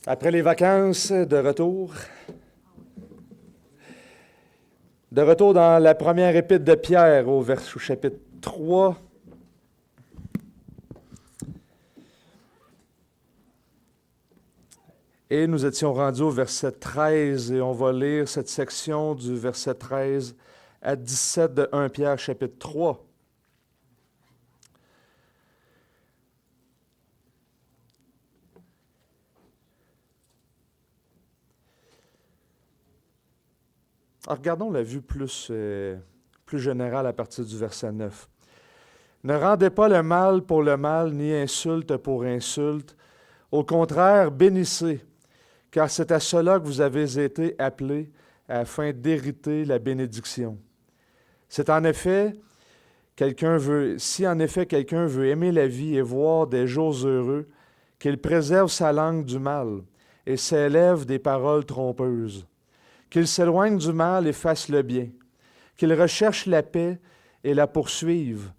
Après les vacances, de retour. De retour dans la première épître de Pierre au chapitre 3. Et nous étions rendus au verset 13 et on va lire cette section du verset 13 à 17 de 1 Pierre chapitre 3. Alors, regardons la vue plus générale à partir du verset 9. Ne rendez pas le mal pour le mal, ni insulte pour insulte. Au contraire, bénissez, car c'est à cela que vous avez été appelés, afin d'hériter la bénédiction. Si en effet quelqu'un veut aimer la vie et voir des jours heureux, qu'il préserve sa langue du mal et s'élève des paroles trompeuses. Qu'il s'éloigne du mal et fasse le bien, qu'il recherche la paix et la poursuive,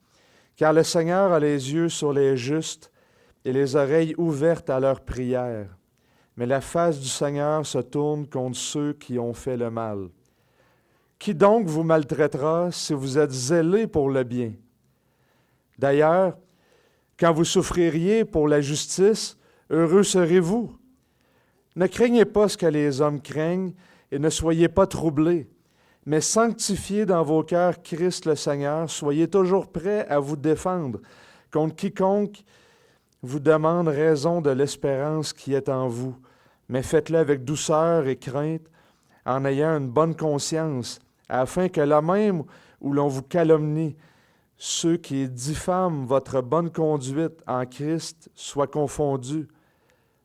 car le Seigneur a les yeux sur les justes et les oreilles ouvertes à leurs prières. Mais la face du Seigneur se tourne contre ceux qui ont fait le mal. Qui donc vous maltraitera si vous êtes zélés pour le bien? D'ailleurs, quand vous souffririez pour la justice, heureux serez-vous. Ne craignez pas ce que les hommes craignent, et ne soyez pas troublés, mais sanctifiez dans vos cœurs Christ le Seigneur. Soyez toujours prêts à vous défendre contre quiconque vous demande raison de l'espérance qui est en vous. Mais faites-le avec douceur et crainte, en ayant une bonne conscience, afin que là même où l'on vous calomnie, ceux qui diffament votre bonne conduite en Christ soient confondus.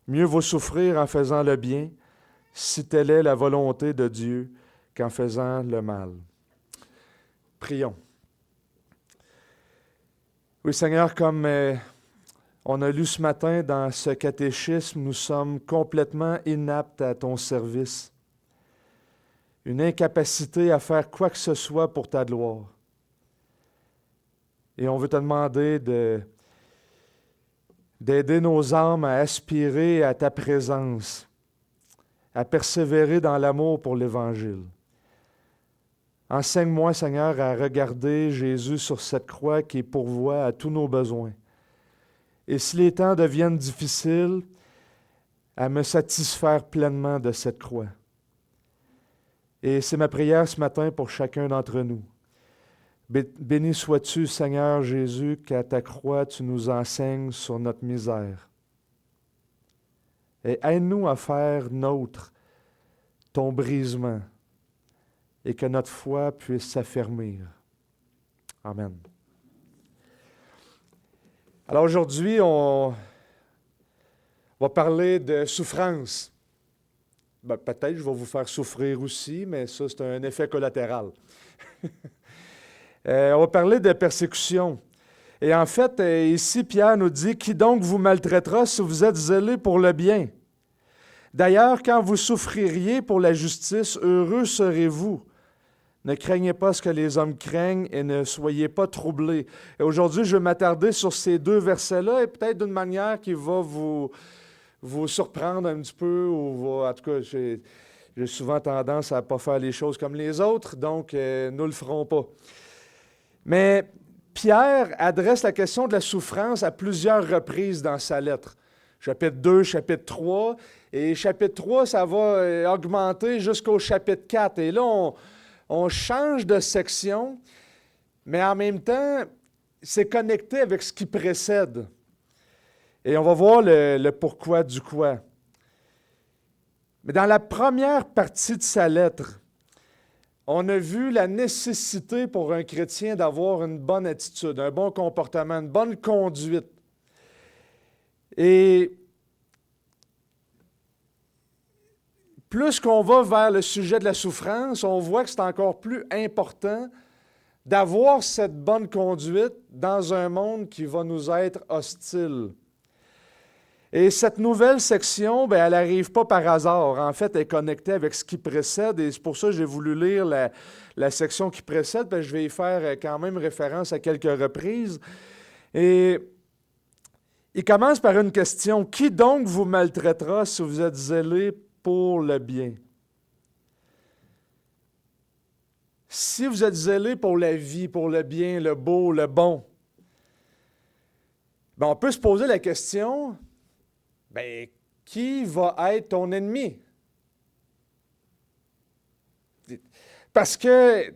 Mieux vaut souffrir en faisant le bien, si telle est la volonté de Dieu, qu'en faisant le mal. Prions. Oui, Seigneur, comme on a lu ce matin dans ce catéchisme, nous sommes complètement inaptes à ton service. Une incapacité à faire quoi que ce soit pour ta gloire. Et on veut te demander d'aider nos âmes à aspirer à ta présence, à persévérer dans l'amour pour l'Évangile. Enseigne-moi, Seigneur, à regarder Jésus sur cette croix qui pourvoit à tous nos besoins. Et si les temps deviennent difficiles, à me satisfaire pleinement de cette croix. Et c'est ma prière ce matin pour chacun d'entre nous. Béni sois-tu, Seigneur Jésus, qu'à ta croix tu nous enseignes sur notre misère. Et aide-nous à faire nôtre ton brisement et que notre foi puisse s'affermir. Amen. Alors aujourd'hui, on va parler de souffrance. Peut-être je vais vous faire souffrir aussi, mais ça c'est un effet collatéral. On va parler de persécution. Et en fait, ici, Pierre nous dit « Qui donc vous maltraitera si vous êtes zélés pour le bien? D'ailleurs, quand vous souffririez pour la justice, heureux serez-vous. Ne craignez pas ce que les hommes craignent et ne soyez pas troublés. » Et aujourd'hui, je vais m'attarder sur ces deux versets-là et peut-être d'une manière qui va vous surprendre un petit peu. En tout cas, j'ai souvent tendance à ne pas faire les choses comme les autres, donc nous ne le ferons pas. Mais Pierre adresse la question de la souffrance à plusieurs reprises dans sa lettre. Chapitre 2, chapitre 3. Et chapitre 3, ça va augmenter jusqu'au chapitre 4. Et là, on change de section, mais en même temps, c'est connecté avec ce qui précède. Et on va voir le pourquoi du quoi. Mais dans la première partie de sa lettre, on a vu la nécessité pour un chrétien d'avoir une bonne attitude, un bon comportement, une bonne conduite. Et plus qu'on va vers le sujet de la souffrance, on voit que c'est encore plus important d'avoir cette bonne conduite dans un monde qui va nous être hostile. Et cette nouvelle section, elle n'arrive pas par hasard. En fait, elle est connectée avec ce qui précède et c'est pour ça que j'ai voulu lire la section qui précède, parce que je vais y faire quand même référence à quelques reprises. Et Il commence par une question. Qui donc vous maltraitera si vous êtes zélé pour le bien? Si vous êtes zélé pour la vie, pour le bien, le beau, le bon, ben on peut se poser la question, ben, qui va être ton ennemi? Parce que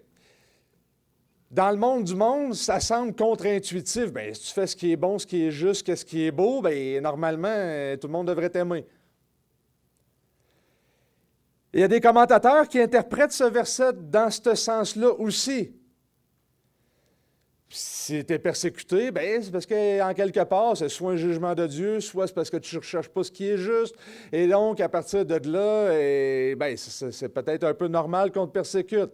dans le monde du monde, ça semble contre-intuitif. Ben, si tu fais ce qui est bon, ce qui est juste, ce qui est beau, ben, normalement, tout le monde devrait t'aimer. Il y a des commentateurs qui interprètent ce verset dans ce sens-là aussi. Si tu es persécuté, ben, c'est parce qu'en quelque part, c'est soit un jugement de Dieu, soit c'est parce que tu ne recherches pas ce qui est juste. Et donc, à partir de là, ben, c'est peut-être un peu normal qu'on te persécute.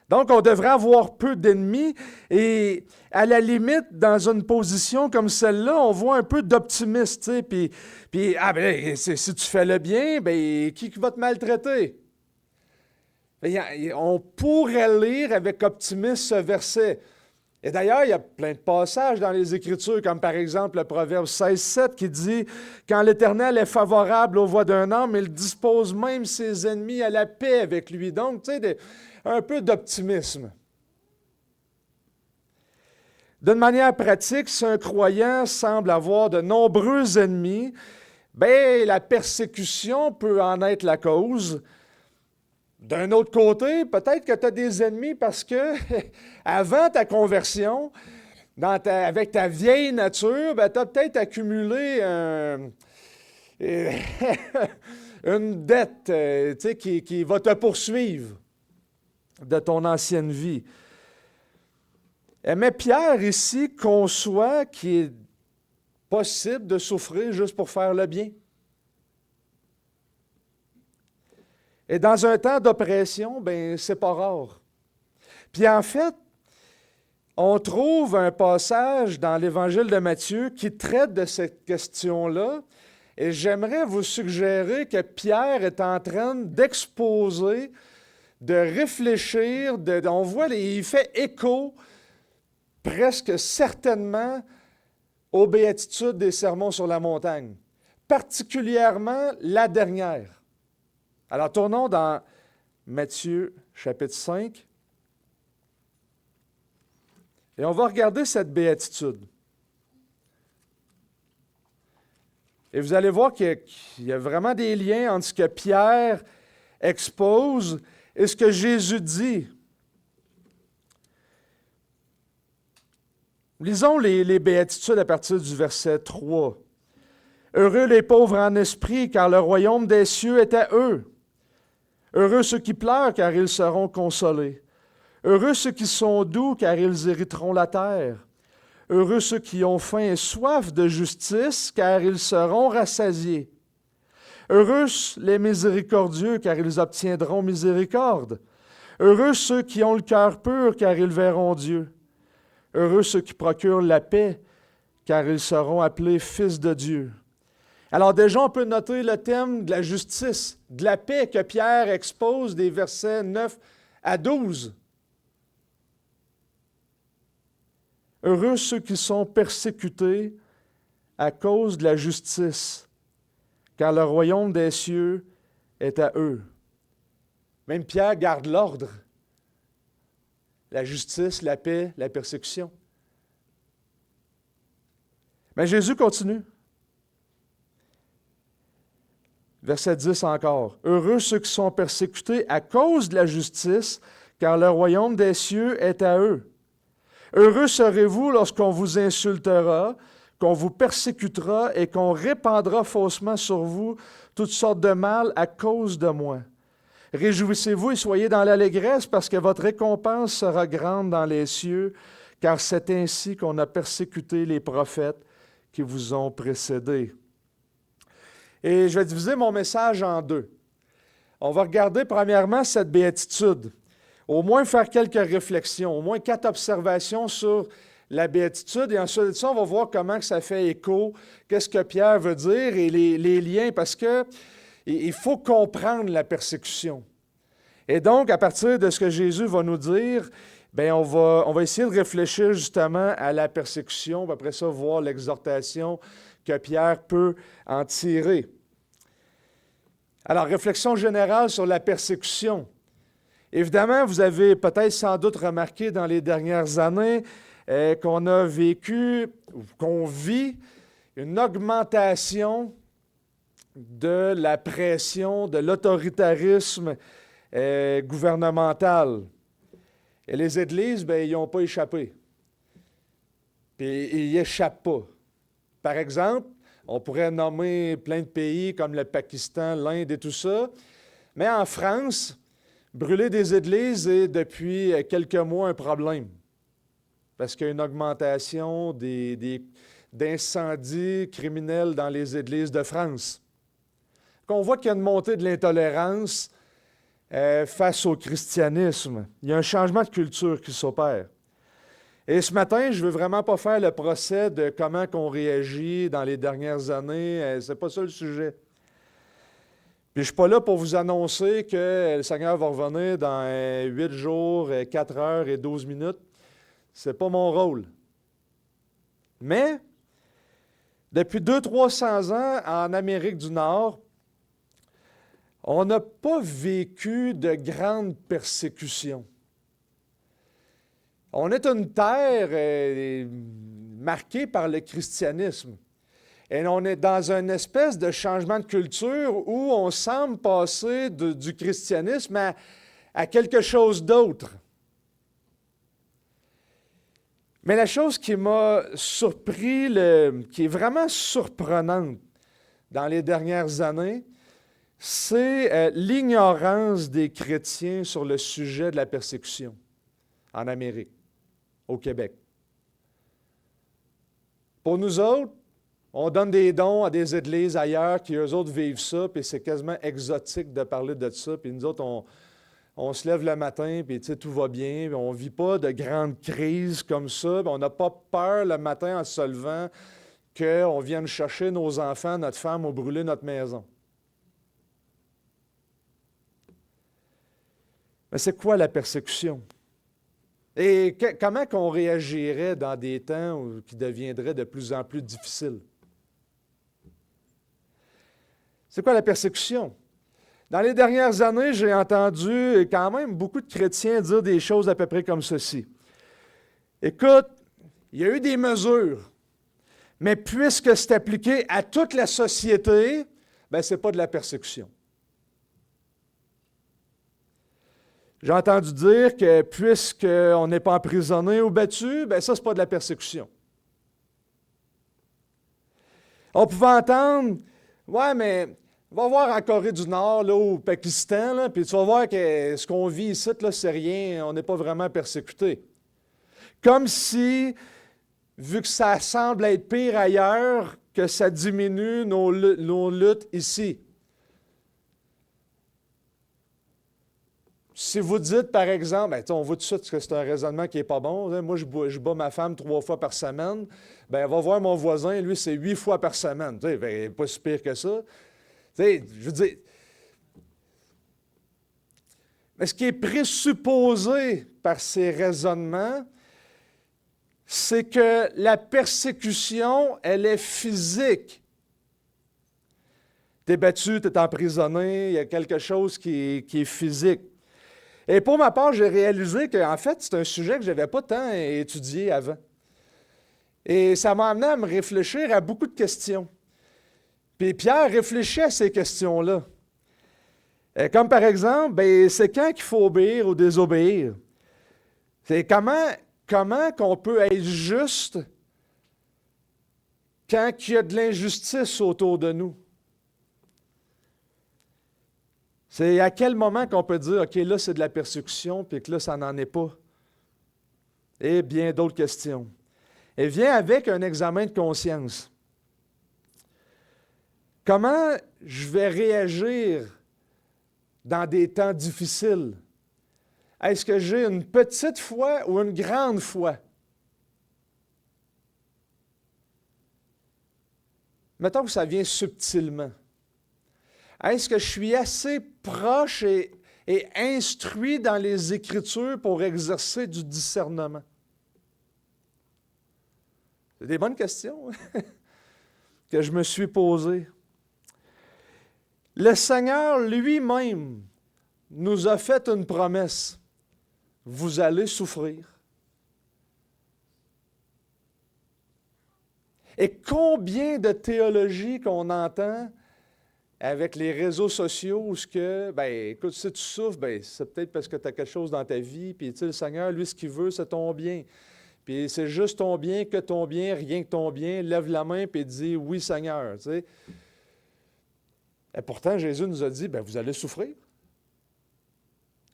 Donc, on devrait avoir peu d'ennemis et à la limite, dans une position comme celle-là, on voit un peu d'optimisme. Puis, ben, si tu fais le bien, ben, qui va te maltraiter? On pourrait lire avec optimisme ce verset. Et d'ailleurs, il y a plein de passages dans les Écritures, comme par exemple le Proverbe 16,7 qui dit « Quand l'Éternel est favorable aux voies d'un homme, il dispose même ses ennemis à la paix avec lui. » Donc, tu sais, un peu d'optimisme. D'une manière pratique, si un croyant semble avoir de nombreux ennemis, bien, la persécution peut en être la cause. D'un autre côté, peut-être que tu as des ennemis parce que, avant ta conversion, avec ta vieille nature, ben, tu as peut-être accumulé une dette qui va te poursuivre de ton ancienne vie. Mais Pierre ici conçoit qu'il est possible de souffrir juste pour faire le bien. Et dans un temps d'oppression, bien, c'est pas rare. Puis en fait, on trouve un passage dans l'Évangile de Matthieu qui traite de cette question-là. Et j'aimerais vous suggérer que Pierre est en train d'exposer, de réfléchir, on voit, il fait écho presque certainement aux béatitudes des sermons sur la montagne, particulièrement la dernière. Alors, tournons dans Matthieu, chapitre 5, et on va regarder cette béatitude. Et vous allez voir qu'il y a vraiment des liens entre ce que Pierre expose et ce que Jésus dit. Lisons les béatitudes à partir du verset 3. « Heureux les pauvres en esprit, car le royaume des cieux est à eux. Heureux ceux qui pleurent, car ils seront consolés. Heureux ceux qui sont doux, car ils hériteront la terre. Heureux ceux qui ont faim et soif de justice, car ils seront rassasiés. Heureux les miséricordieux, car ils obtiendront miséricorde. Heureux ceux qui ont le cœur pur, car ils verront Dieu. Heureux ceux qui procurent la paix, car ils seront appelés fils de Dieu. » Alors déjà, on peut noter le thème de la justice, de la paix que Pierre expose des versets 9 à 12. Heureux ceux qui sont persécutés à cause de la justice, car le royaume des cieux est à eux. Même Pierre garde l'ordre. La justice, la paix, la persécution. Mais Jésus continue. Verset 10 encore. « Heureux ceux qui sont persécutés à cause de la justice, car le royaume des cieux est à eux. Heureux serez-vous lorsqu'on vous insultera, qu'on vous persécutera et qu'on répandra faussement sur vous toutes sortes de mal à cause de moi. Réjouissez-vous et soyez dans l'allégresse parce que votre récompense sera grande dans les cieux, car c'est ainsi qu'on a persécuté les prophètes qui vous ont précédés. » Et je vais diviser mon message en deux. On va regarder premièrement cette béatitude, au moins faire quelques réflexions, au moins 4 observations sur la béatitude, et ensuite de ça, on va voir comment ça fait écho, qu'est-ce que Pierre veut dire et les liens, parce qu'il faut comprendre la persécution. Et donc, à partir de ce que Jésus va nous dire, bien, on va essayer de réfléchir justement à la persécution, puis après ça, voir l'exhortation que Pierre peut en tirer. Alors, réflexion générale sur la persécution. Évidemment, vous avez peut-être sans doute remarqué dans les dernières années qu'on a vécu, ou qu'on vit, une augmentation de la pression, de l'autoritarisme gouvernemental. Et les églises, bien, ils n'ont pas échappé. Puis ils n'y échappent pas. Par exemple, on pourrait nommer plein de pays comme le Pakistan, l'Inde et tout ça, mais en France, brûler des églises est depuis quelques mois un problème. Parce qu'il y a une augmentation d'incendies criminels dans les églises de France. On voit qu'il y a une montée de l'intolérance face au christianisme. Il y a un changement de culture qui s'opère. Et ce matin, je ne veux vraiment pas faire le procès de comment on réagit dans les dernières années. Ce n'est pas ça le sujet. Puis je ne suis pas là pour vous annoncer que le Seigneur va revenir dans 8 jours, 4 heures et 12 minutes. Ce n'est pas mon rôle. Mais, depuis 200-300 ans en Amérique du Nord, on n'a pas vécu de grandes persécutions. On est une terre marquée par le christianisme. Et on est dans une espèce de changement de culture où on semble passer du christianisme à quelque chose d'autre. Mais la chose qui m'a surpris, qui est vraiment surprenante dans les dernières années, c'est l'ignorance des chrétiens sur le sujet de la persécution en Amérique, au Québec. Pour nous autres, on donne des dons à des églises ailleurs qui, eux autres, vivent ça, puis c'est quasiment exotique de parler de ça. Puis nous autres, on se lève le matin, puis tout va bien, puis on ne vit pas de grandes crises comme ça, puis on n'a pas peur le matin en se levant qu'on vienne chercher nos enfants, notre femme, ou brûler notre maison. Mais c'est quoi la persécution? Et comment qu'on réagirait dans des temps qui deviendraient de plus en plus difficiles? C'est quoi la persécution? Dans les dernières années, j'ai entendu quand même beaucoup de chrétiens dire des choses à peu près comme ceci. Écoute, il y a eu des mesures, mais puisque c'est appliqué à toute la société, bien, ce n'est pas de la persécution. J'ai entendu dire que puisqu'on n'est pas emprisonné ou battu, bien ça, ce n'est pas de la persécution. On pouvait entendre, ouais, mais va voir en Corée du Nord, là, au Pakistan, là, puis tu vas voir que ce qu'on vit ici, là, c'est rien, on n'est pas vraiment persécuté. Comme si, vu que ça semble être pire ailleurs, que ça diminue nos luttes ici. Si vous dites, par exemple, ben, on voit tout de suite que c'est un raisonnement qui n'est pas bon. Hein. Moi, je bats ma femme 3 fois par semaine. Ben, va voir mon voisin, lui, c'est 8 fois par semaine. Ben, pas si pire que ça. Je veux dire, mais ce qui est présupposé par ces raisonnements, c'est que la persécution, elle est physique. Tu es battu, tu es emprisonné, il y a quelque chose qui est physique. Et pour ma part, j'ai réalisé qu'en fait, c'est un sujet que je n'avais pas tant étudié avant. Et ça m'a amené à me réfléchir à beaucoup de questions. Puis Pierre réfléchit à ces questions-là. Comme par exemple, bien, c'est quand qu'il faut obéir ou désobéir? C'est comment qu'on peut être juste quand il y a de l'injustice autour de nous? C'est à quel moment qu'on peut dire, OK, là, c'est de la persécution, puis que là, ça n'en est pas. Et bien d'autres questions. Et vient avec un examen de conscience. Comment je vais réagir dans des temps difficiles? Est-ce que j'ai une petite foi ou une grande foi? Mettons que ça vient subtilement. Est-ce que je suis assez proche et et instruit dans les Écritures pour exercer du discernement? C'est des bonnes questions que je me suis posées. Le Seigneur lui-même nous a fait une promesse. Vous allez souffrir. Et combien de théologie qu'on entend avec les réseaux sociaux où écoute, si tu souffres, c'est peut-être parce que tu as quelque chose dans ta vie, puis tu sais, le Seigneur, lui, ce qu'il veut, c'est ton bien. Puis c'est juste ton bien, que ton bien, rien que ton bien. Lève la main et dis « Oui, Seigneur ». Tu sais. Et pourtant, Jésus nous a dit « Vous allez souffrir.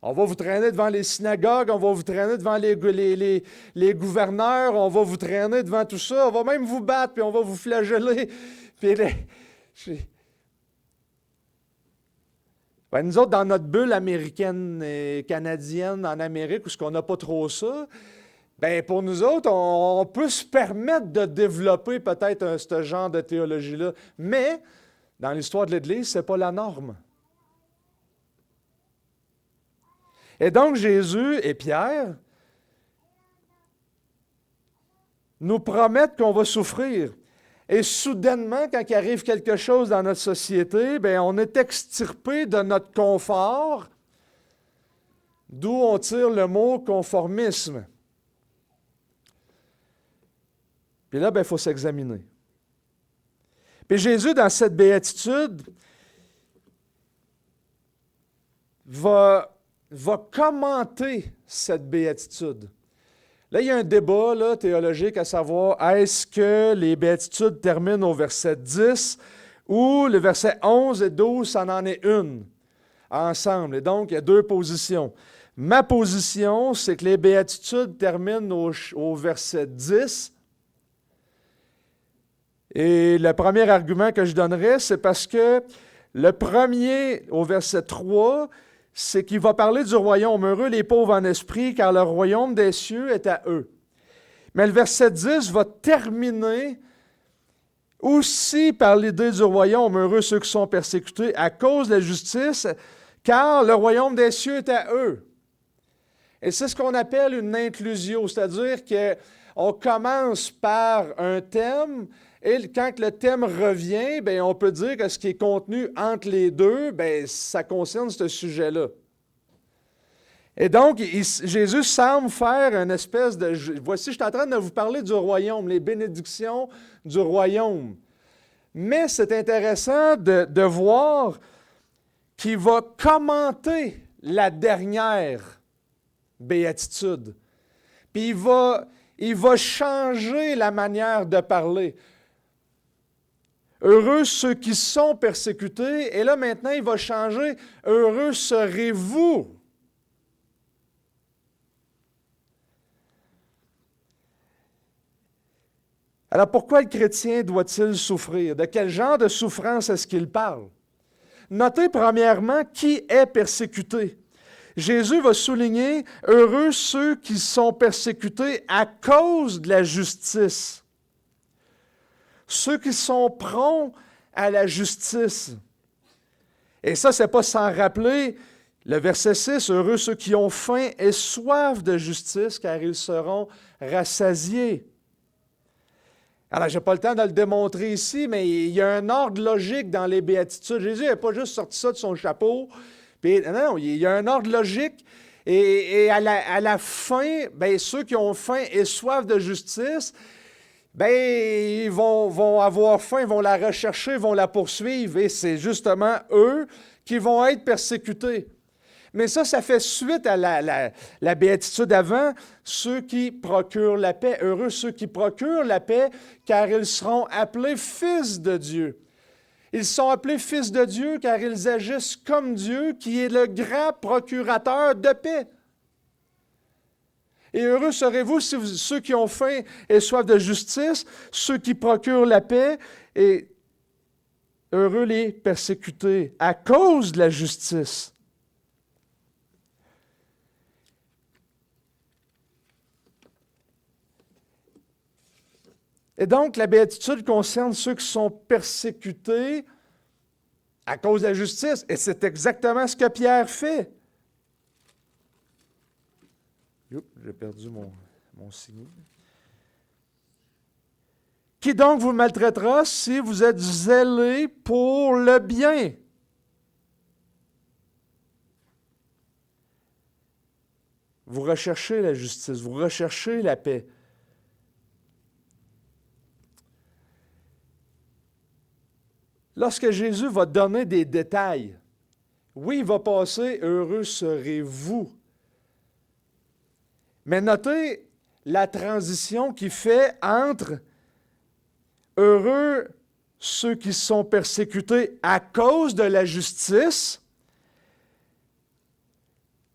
On va vous traîner devant les synagogues, on va vous traîner devant les gouverneurs, on va vous traîner devant tout ça, on va même vous battre, puis on va vous flageller. » Puis nous autres, dans notre bulle américaine et canadienne en Amérique, où on n'a pas trop ça, pour nous autres, on peut se permettre de développer peut-être ce genre de théologie-là. Mais, dans l'histoire de l'Église, ce n'est pas la norme. Et donc, Jésus et Pierre nous promettent qu'on va souffrir. Et soudainement, quand il arrive quelque chose dans notre société, on est extirpé de notre confort, d'où on tire le mot conformisme. Puis là, il faut s'examiner. Puis Jésus, dans cette béatitude, va commenter cette béatitude. Là, il y a un débat théologique à savoir, est-ce que les béatitudes terminent au verset 10 ou le verset 11 et 12, ça en est une ensemble. Et donc, il y a deux positions. Ma position, c'est que les béatitudes terminent au verset 10. Et le premier argument que je donnerais, c'est parce que le premier, au verset 3, c'est qu'il va parler du royaume. Heureux les pauvres en esprit, car le royaume des cieux est à eux. Mais le verset 10 va terminer aussi par l'idée du royaume. Heureux ceux qui sont persécutés à cause de la justice, car le royaume des cieux est à eux. Et c'est ce qu'on appelle une inclusio, c'est-à-dire qu'on commence par un thème, et quand le thème revient, on peut dire que ce qui est contenu entre les deux, ça concerne ce sujet-là. Et donc, Jésus semble faire une espèce de... Voici, je suis en train de vous parler du royaume, les bénédictions du royaume. Mais c'est intéressant de voir qu'il va commenter la dernière béatitude. Puis il va changer la manière de parler. Heureux ceux qui sont persécutés. Et là, maintenant, il va changer. Heureux serez-vous. Alors, pourquoi le chrétien doit-il souffrir? De quel genre de souffrance est-ce qu'il parle? Notez premièrement qui est persécuté. Jésus va souligner « Heureux ceux qui sont persécutés à cause de la justice ». Ceux qui sont prompts à la justice. Et ça, ce n'est pas sans rappeler le verset 6, « Heureux ceux qui ont faim et soif de justice, car ils seront rassasiés. » Alors, je n'ai pas le temps de le démontrer ici, mais il y a un ordre logique dans les béatitudes. Jésus n'a pas juste sorti ça de son chapeau. Puis, non, il y a un ordre logique. Et à la fin, ceux qui ont faim et soif de justice, ils vont avoir faim, ils vont la rechercher, ils vont la poursuivre. Et c'est justement eux qui vont être persécutés. Mais ça fait suite à la béatitude avant, ceux qui procurent la paix. Heureux ceux qui procurent la paix, car ils seront appelés fils de Dieu. Ils sont appelés fils de Dieu, car ils agissent comme Dieu, qui est le grand procurateur de paix. Et heureux serez-vous ceux qui ont faim et soif de justice, ceux qui procurent la paix, et heureux les persécutés à cause de la justice. Et donc, la béatitude concerne ceux qui sont persécutés à cause de la justice. Et c'est exactement ce que Pierre fait J'ai perdu mon signe. Qui donc vous maltraitera si vous êtes zélés pour le bien? Vous recherchez la justice, vous recherchez la paix. Lorsque Jésus va donner des détails, oui, il va passer « Heureux serez-vous ». Mais notez la transition qu'il fait entre « Heureux ceux qui sont persécutés à cause de la justice ».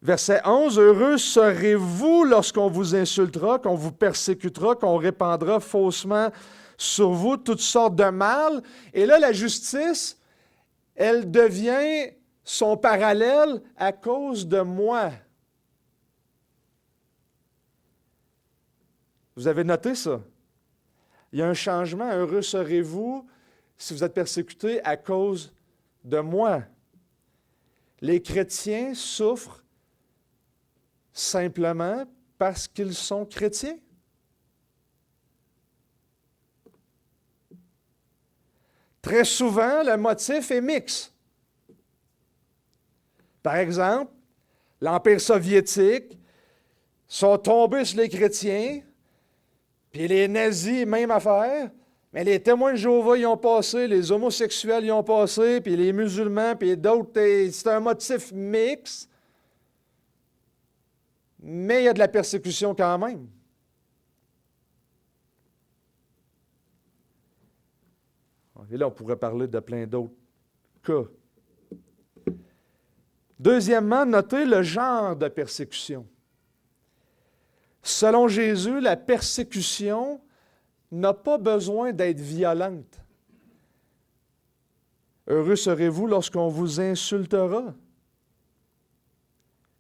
Verset 11, « Heureux serez-vous lorsqu'on vous insultera, qu'on vous persécutera, qu'on répandra faussement sur vous toutes sortes de mal. » Et là, la justice, elle devient son parallèle à cause de moi. Vous avez noté ça? Il y a un changement. Heureux serez-vous si vous êtes persécutés à cause de moi. Les chrétiens souffrent simplement parce qu'ils sont chrétiens. Très souvent, le motif est mixte. Par exemple, l'Empire soviétique sont tombés sur les chrétiens, puis les nazis, même affaire, mais les témoins de Jéhovah y ont passé, les homosexuels y ont passé, puis les musulmans, puis d'autres, c'est un motif mixte, mais il y a de la persécution quand même. Et là, on pourrait parler de plein d'autres cas. Deuxièmement, notez le genre de persécution. Selon Jésus, la persécution n'a pas besoin d'être violente. Heureux serez-vous lorsqu'on vous insultera,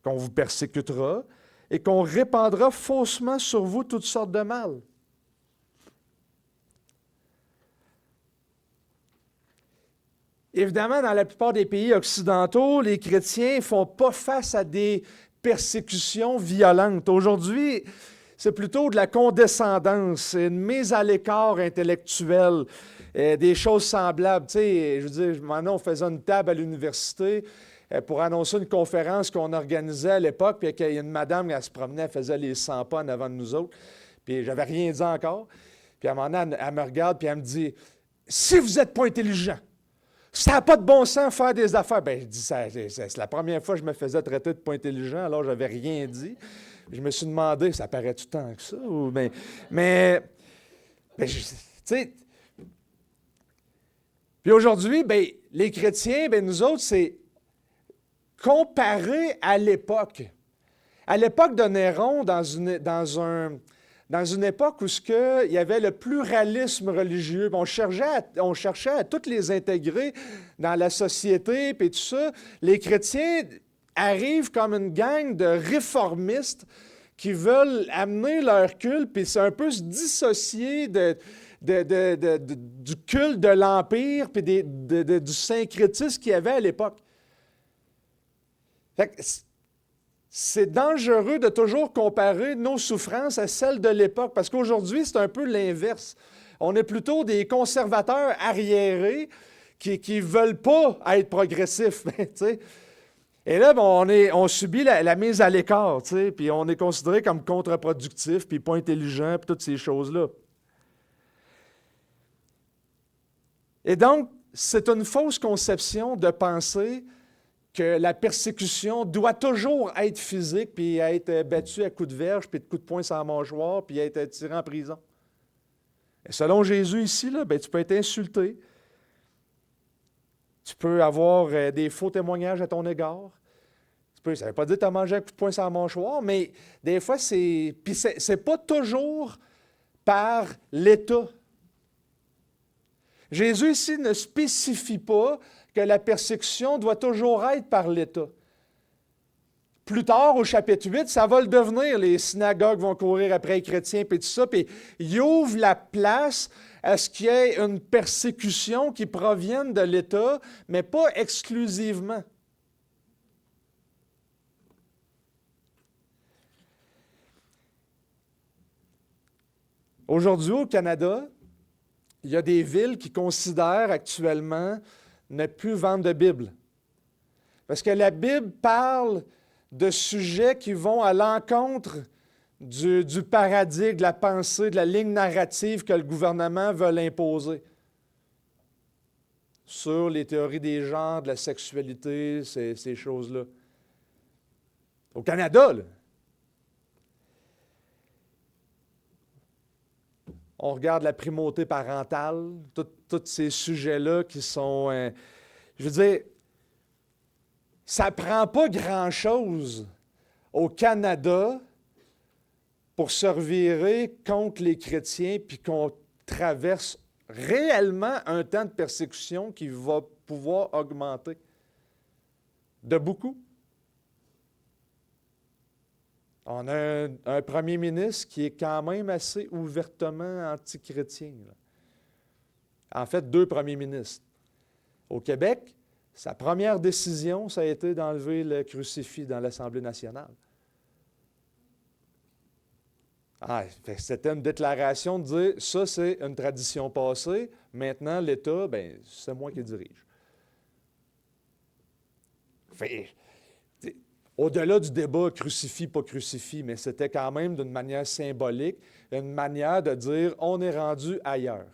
qu'on vous persécutera et qu'on répandra faussement sur vous toutes sortes de mal. Évidemment, dans la plupart des pays occidentaux, les chrétiens ne font pas face à des persécutions violentes. Aujourd'hui, c'est plutôt de la condescendance, une mise à l'écart intellectuelle, des choses semblables. Tu sais, je veux dire, maintenant, on faisait une table à l'université pour annoncer une conférence qu'on organisait à l'époque, puis il y a une madame, elle se promenait, elle faisait les 100 pas en avant de nous autres, puis j'avais rien dit encore. Puis à un moment donné, elle me regarde, puis elle me dit « Si vous n'êtes pas intelligent, ça n'a pas de bon sens faire des affaires. » Bien, je dis, c'est la première fois que je me faisais traiter de pas intelligent, alors je n'avais rien dit. Je me suis demandé, ça paraît tout le temps que ça? Ou, tu sais. Puis aujourd'hui, les chrétiens, nous autres, c'est comparé à l'époque. À l'époque de Néron, dans une époque où il y avait le pluralisme religieux, on cherchait à toutes les intégrer dans la société, puis tout ça. Les chrétiens arrivent comme une gang de réformistes qui veulent amener leur culte, puis c'est un peu se dissocier du culte de l'Empire, puis du syncrétisme qu'il y avait à l'époque. Fait que c'est dangereux de toujours comparer nos souffrances à celles de l'époque, parce qu'aujourd'hui, c'est un peu l'inverse. On est plutôt des conservateurs arriérés qui ne veulent pas être progressifs. Et là, on subit la mise à l'écart, puis on est considéré comme contre-productif, puis pas intelligent, puis toutes ces choses-là. Et donc, c'est une fausse conception de penser que la persécution doit toujours être physique, puis être battu à coups de verge, puis de coups de poing sur la mâchoire, puis être tiré en prison. Et selon Jésus ici, là, tu peux être insulté. Tu peux avoir des faux témoignages à ton égard. Ça ne veut pas dire que tu as mangé un coup de poing sur la mâchoire, mais des fois, puis c'est pas toujours par l'État. Jésus ici ne spécifie pas que la persécution doit toujours être par l'État. Plus tard, au chapitre 8, ça va le devenir. Les synagogues vont courir après les chrétiens, puis tout ça, puis il ouvre la place à ce qu'il y ait une persécution qui provienne de l'État, mais pas exclusivement. Aujourd'hui, au Canada, il y a des villes qui considèrent actuellement ne plus vendre de Bible. Parce que la Bible parle de sujets qui vont à l'encontre du paradigme, de la pensée, de la ligne narrative que le gouvernement veut imposer sur les théories des genres, de la sexualité, ces choses-là. Au Canada, là, on regarde la primauté parentale, tous ces sujets-là qui sont... je veux dire, ça ne prend pas grand-chose au Canada pour se revirer contre les chrétiens puis qu'on traverse réellement un temps de persécution qui va pouvoir augmenter de beaucoup. On a un premier ministre qui est quand même assez ouvertement antichrétien, là. En fait, 2 premiers ministres. Au Québec, sa première décision, ça a été d'enlever le crucifix dans l'Assemblée nationale. C'était une déclaration de dire, ça c'est une tradition passée, maintenant l'État, c'est moi qui dirige. Au-delà du débat crucifix, pas crucifix, mais c'était quand même d'une manière symbolique, une manière de dire, on est rendu ailleurs.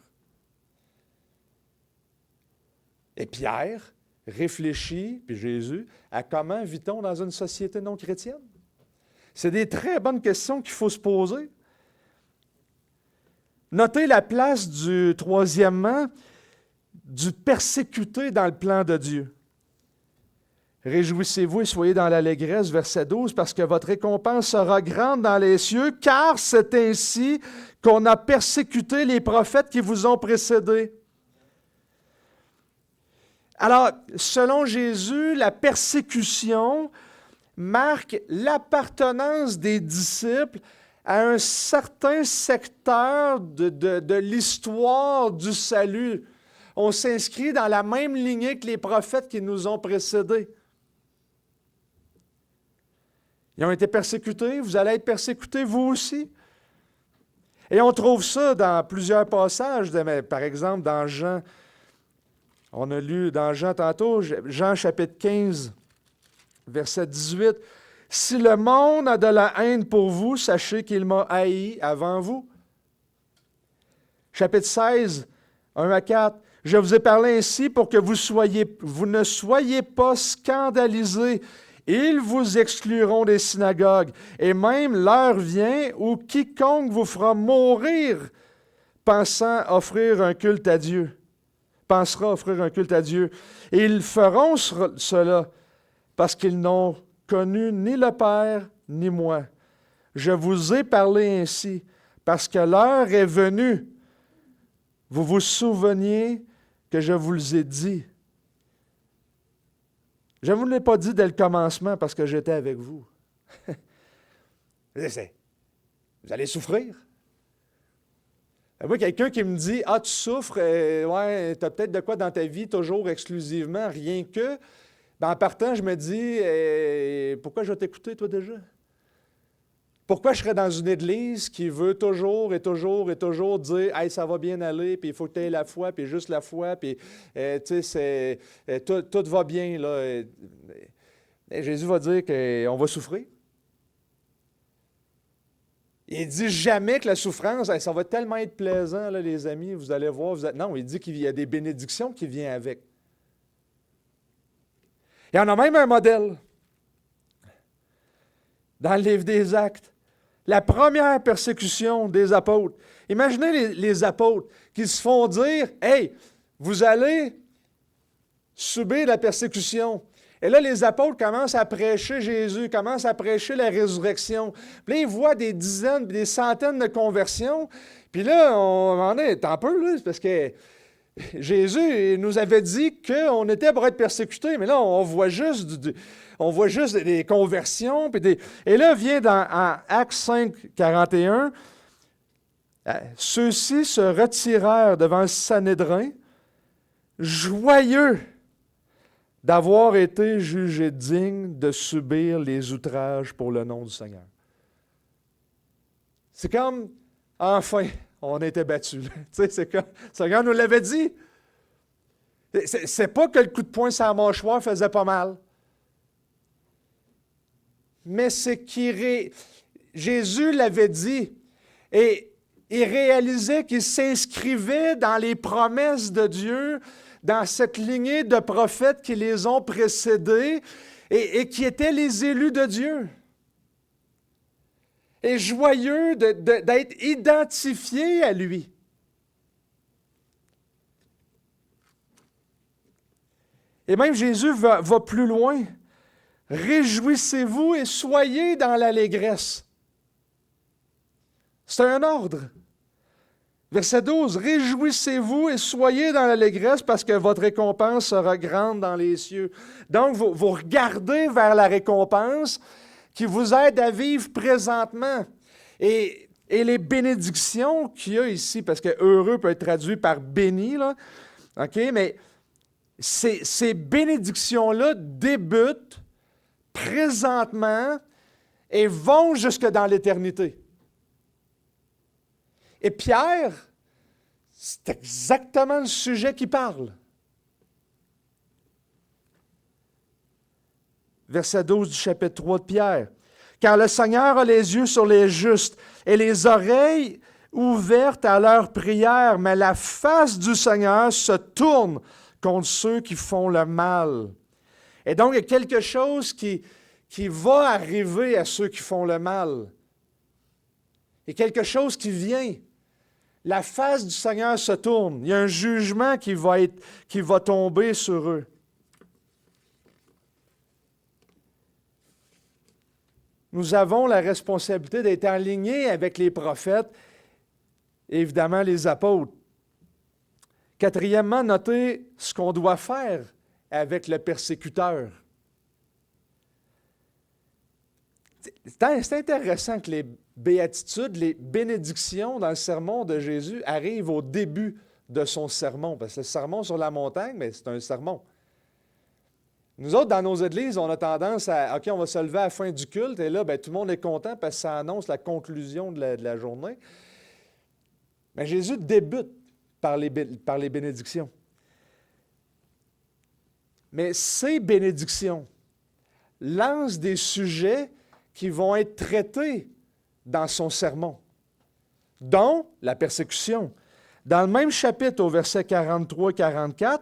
Et Pierre réfléchit, puis Jésus, à comment vit-on dans une société non chrétienne? C'est des très bonnes questions qu'il faut se poser. Notez la place troisièmement, du persécuté dans le plan de Dieu. Réjouissez-vous et soyez dans l'allégresse, verset 12, parce que votre récompense sera grande dans les cieux, car c'est ainsi qu'on a persécuté les prophètes qui vous ont précédés. Alors, selon Jésus, la persécution marque l'appartenance des disciples à un certain secteur de l'histoire du salut. On s'inscrit dans la même lignée que les prophètes qui nous ont précédés. Ils ont été persécutés, vous allez être persécutés vous aussi. Et on trouve ça dans plusieurs passages, par exemple dans Jean. On a lu dans Jean tantôt, Jean chapitre 15, verset 18. « Si le monde a de la haine pour vous, sachez qu'il m'a haï avant vous. » Chapitre 16, 1 à 4. « Je vous ai parlé ainsi pour que vous ne soyez pas scandalisés. Ils vous excluront des synagogues. Et même l'heure vient où quiconque vous fera mourir pensera offrir un culte à Dieu. Et ils feront cela parce qu'ils n'ont connu ni le Père ni moi. Je vous ai parlé ainsi parce que l'heure est venue. Vous vous souveniez que je vous le ai dit. Je ne vous l'ai pas dit dès le commencement parce que j'étais avec vous. Vous allez souffrir. Moi, quelqu'un qui me dit « Ah, tu souffres, ouais, tu as peut-être de quoi dans ta vie, toujours exclusivement, rien que. » En partant, je me dis pourquoi je vais t'écouter, toi, déjà? Pourquoi je serais dans une église qui veut toujours et toujours et toujours dire « Hey, ça va bien aller, puis il faut que tu aies la foi, puis juste la foi, puis tu sais, tout va bien. » là. Et Jésus va dire qu'on va souffrir. Il dit jamais que la souffrance, ça va tellement être plaisant, là, les amis, vous allez voir. Non, il dit qu'il y a des bénédictions qui viennent avec. Il y en a même un modèle dans le livre des Actes. La première persécution des apôtres. Imaginez les apôtres qui se font dire « Hey, vous allez subir la persécution. » Et là, les apôtres commencent à prêcher Jésus, commencent à prêcher la résurrection. Puis là, ils voient des dizaines, des centaines de conversions. Puis là, on en est un peu, là, parce que Jésus nous avait dit qu'on était pour être persécutés, mais là, on voit juste des conversions. Et là, vient dans Actes 5, 41, ceux-ci se retirèrent devant le Sanhédrin, joyeux d'avoir été jugés dignes de subir les outrages pour le nom du Seigneur. C'est comme, enfin, on était battus. Tu sais, c'est comme, le Seigneur nous l'avait dit. C'est pas que le coup de poing sur la mâchoire faisait pas mal. Mais c'est Jésus l'avait dit. Et il réalisait qu'il s'inscrivait dans les promesses de Dieu, dans cette lignée de prophètes qui les ont précédés et qui étaient les élus de Dieu. Et joyeux d'être identifiés à lui. Et même Jésus va plus loin. Réjouissez-vous et soyez dans l'allégresse. C'est un ordre. Verset 12, réjouissez-vous et soyez dans l'allégresse parce que votre récompense sera grande dans les cieux. Donc, vous regardez vers la récompense qui vous aide à vivre présentement. Et les bénédictions qu'il y a ici, parce que heureux peut être traduit par béni, là, OK, mais ces bénédictions-là débutent présentement et vont jusque dans l'éternité. Et Pierre, c'est exactement le sujet qu'il parle. Verset 12 du chapitre 3 de Pierre. « Car le Seigneur a les yeux sur les justes et les oreilles ouvertes à leurs prières, mais la face du Seigneur se tourne contre ceux qui font le mal. » Et donc, il y a quelque chose qui va arriver à ceux qui font le mal. Il y a quelque chose qui vient. La face du Seigneur se tourne. Il y a un jugement qui va tomber sur eux. Nous avons la responsabilité d'être alignés avec les prophètes et évidemment les apôtres. Quatrièmement, notez ce qu'on doit faire avec le persécuteur. C'est intéressant que les béatitudes, les bénédictions dans le sermon de Jésus arrivent au début de son sermon. Parce que le sermon sur la montagne, mais c'est un sermon. Nous autres, dans nos églises, on a tendance à, OK, on va se lever à la fin du culte, et là, tout le monde est content parce que ça annonce la conclusion de la journée. Mais Jésus débute par les bénédictions. Mais ces bénédictions lancent des sujets qui vont être traités dans son sermon, dont la persécution. Dans le même chapitre, au verset 43-44,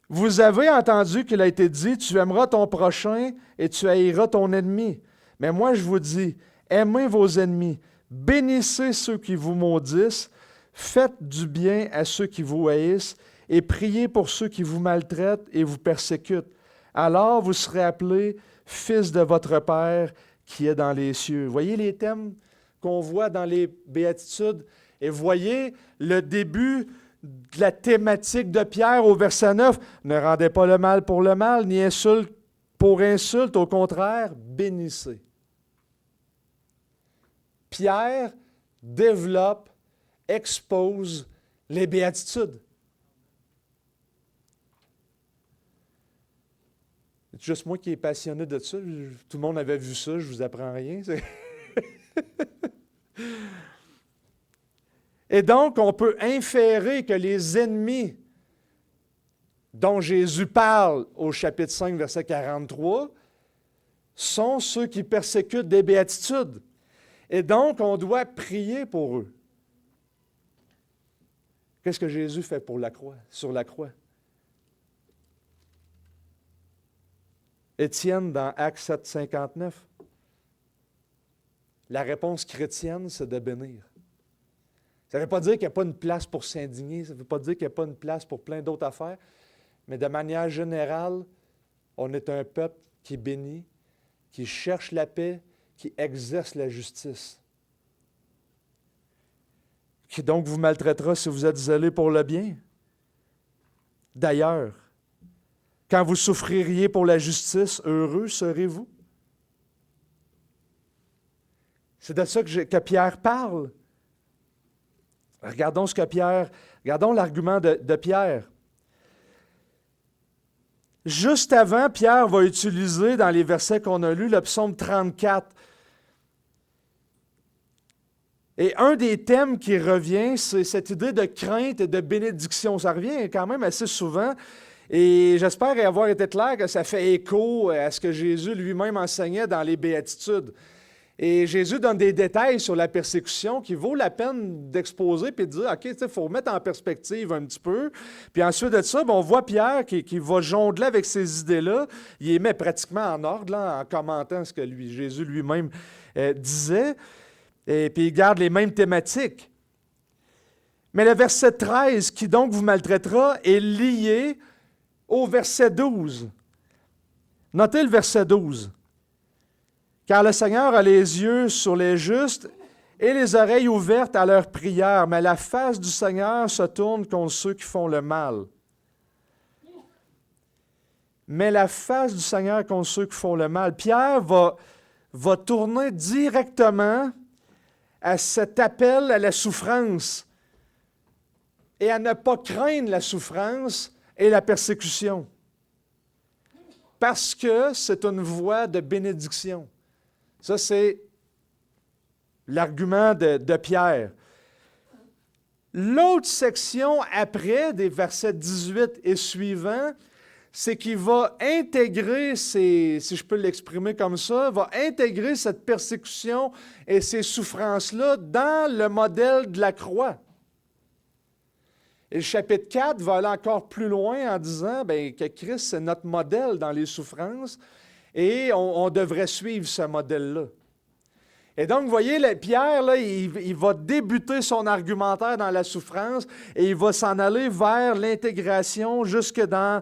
vous avez entendu qu'il a été dit, tu aimeras ton prochain et tu haïras ton ennemi. Mais moi, je vous dis, aimez vos ennemis, bénissez ceux qui vous maudissent, faites du bien à ceux qui vous haïssent et priez pour ceux qui vous maltraitent et vous persécutent. Alors vous serez appelés fils de votre Père qui est dans les cieux. Voyez les thèmes qu'on voit dans les béatitudes et voyez le début de la thématique de Pierre au verset 9. Ne rendez pas le mal pour le mal, ni insulte pour insulte, au contraire, bénissez. Pierre développe, expose les béatitudes. C'est juste moi qui est passionné de ça. Tout le monde avait vu ça, je ne vous apprends rien. Et donc, on peut inférer que les ennemis dont Jésus parle au chapitre 5, verset 43, sont ceux qui persécutent des béatitudes. Et donc, on doit prier pour eux. Qu'est-ce que Jésus fait pour la croix, sur la croix? Étienne, dans Actes 7, 59, la réponse chrétienne, c'est de bénir. Ça ne veut pas dire qu'il n'y a pas une place pour s'indigner, ça ne veut pas dire qu'il n'y a pas une place pour plein d'autres affaires, mais de manière générale, on est un peuple qui bénit, qui cherche la paix, qui exerce la justice. Qui donc vous maltraitera si vous êtes zélés pour le bien. D'ailleurs, quand vous souffririez pour la justice, heureux serez-vous. C'est de ça que Pierre parle. Regardons l'argument de Pierre. Juste avant, Pierre va utiliser dans les versets qu'on a lus le psaume 34. Et un des thèmes qui revient, c'est cette idée de crainte et de bénédiction. Ça revient quand même assez souvent. Et j'espère avoir été clair que ça fait écho à ce que Jésus lui-même enseignait dans les Béatitudes. Et Jésus donne des détails sur la persécution qui vaut la peine d'exposer puis de dire, OK, il faut remettre en perspective un petit peu. Puis ensuite de ça, on voit Pierre qui va jongler avec ces idées-là. Il les met pratiquement en ordre là, en commentant ce que Jésus lui-même disait. Et puis il garde les mêmes thématiques. Mais le verset 13, qui donc vous maltraitera, est lié au verset 12. Notez le verset 12. Car le Seigneur a les yeux sur les justes et les oreilles ouvertes à leurs prières, mais la face du Seigneur se tourne contre ceux qui font le mal. Mais la face du Seigneur contre ceux qui font le mal. Pierre va tourner directement à cet appel à la souffrance et à ne pas craindre la souffrance et la persécution. Parce que c'est une voie de bénédiction. Ça, c'est l'argument de Pierre. L'autre section après, des versets 18 et suivants, c'est qu'il va intégrer, si je peux l'exprimer comme ça, va intégrer cette persécution et ces souffrances-là dans le modèle de la croix. Et le chapitre 4 va aller encore plus loin en disant que Christ, c'est notre modèle dans les souffrances et on devrait suivre ce modèle-là. Et donc, vous voyez, Pierre, là, il va débuter son argumentaire dans la souffrance et il va s'en aller vers l'intégration jusque dans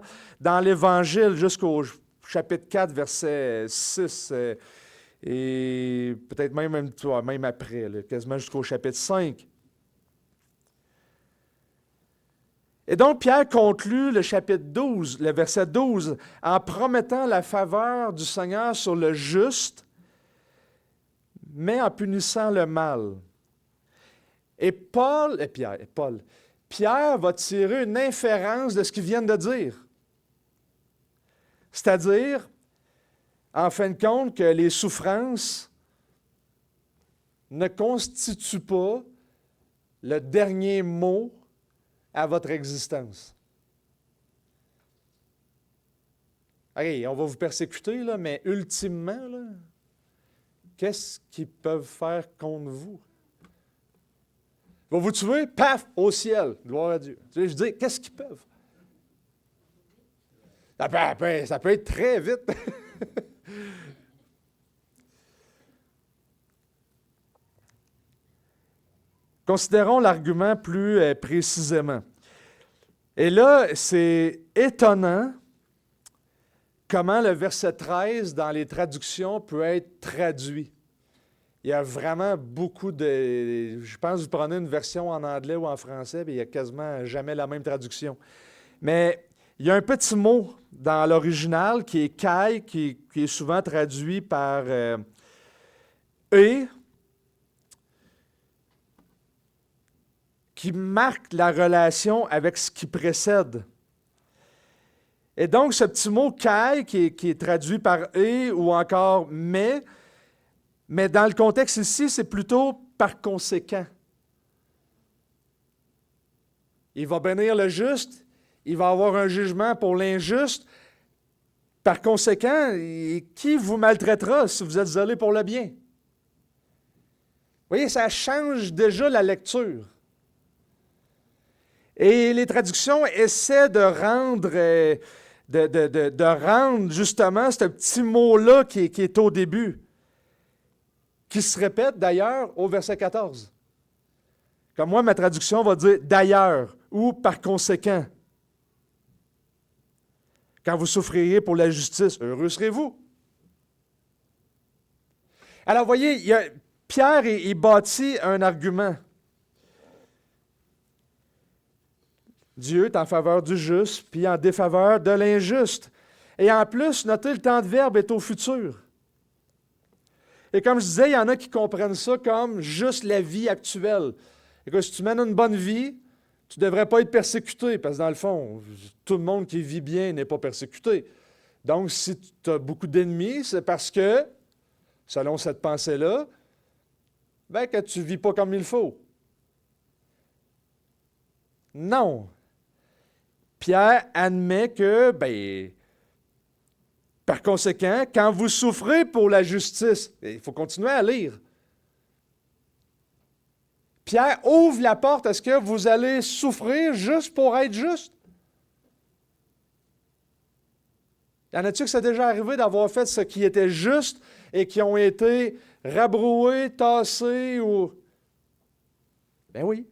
l'Évangile, jusqu'au chapitre 4, verset 6, et peut-être même après, là, quasiment jusqu'au chapitre 5. Et donc, Pierre conclut le chapitre 12, le verset 12, en promettant la faveur du Seigneur sur le juste, mais en punissant le mal. Et Pierre va tirer une inférence de ce qu'il vient de dire. C'est-à-dire, en fin de compte, que les souffrances ne constituent pas le dernier mot à votre existence. Allez, on va vous persécuter, là, mais ultimement, là, qu'est-ce qu'ils peuvent faire contre vous? Ils vont vous tuer, paf, au ciel, gloire à Dieu. Tu sais, je dis, qu'est-ce qu'ils peuvent? Ça peut être très vite. Considérons l'argument plus précisément. Et là, c'est étonnant comment le verset 13 dans les traductions peut être traduit. Il y a vraiment beaucoup de... Je pense que vous prenez une version en anglais ou en français, puis il n'y a quasiment jamais la même traduction. Mais il y a un petit mot dans l'original qui est « kai », qui est souvent traduit par « et », qui marque la relation avec ce qui précède. Et donc, ce petit mot « kai » qui est traduit par « et » ou encore « mais », mais dans le contexte ici, c'est plutôt « par conséquent ». Il va bénir le juste, il va avoir un jugement pour l'injuste. Par conséquent, qui vous maltraitera si vous êtes zélé pour le bien? Vous voyez, ça change déjà la lecture. Et les traductions essaient de rendre justement ce petit mot-là qui est au début, qui se répète d'ailleurs au verset 14. Comme moi, ma traduction va dire « d'ailleurs » ou « par conséquent ». Quand vous souffrirez pour la justice, heureux serez-vous. Alors, vous voyez, Pierre, il bâtit un argument. Dieu est en faveur du juste, puis en défaveur de l'injuste. Et en plus, notez, le temps de verbe est au futur. Et comme je disais, il y en a qui comprennent ça comme juste la vie actuelle. Et que si tu mènes une bonne vie, tu ne devrais pas être persécuté, parce que dans le fond, tout le monde qui vit bien n'est pas persécuté. Donc, si tu as beaucoup d'ennemis, c'est parce que, selon cette pensée-là, Ben, que tu ne vis pas comme il faut. Non. Pierre admet que, ben, par conséquent, quand vous souffrez pour la justice, il faut continuer à lire. Pierre ouvre la porte à ce que vous allez souffrir juste pour être juste. Y en a-t-il que c'est déjà arrivé d'avoir fait ce qui était juste et qui ont été rabroués, tassés ou... Ben oui.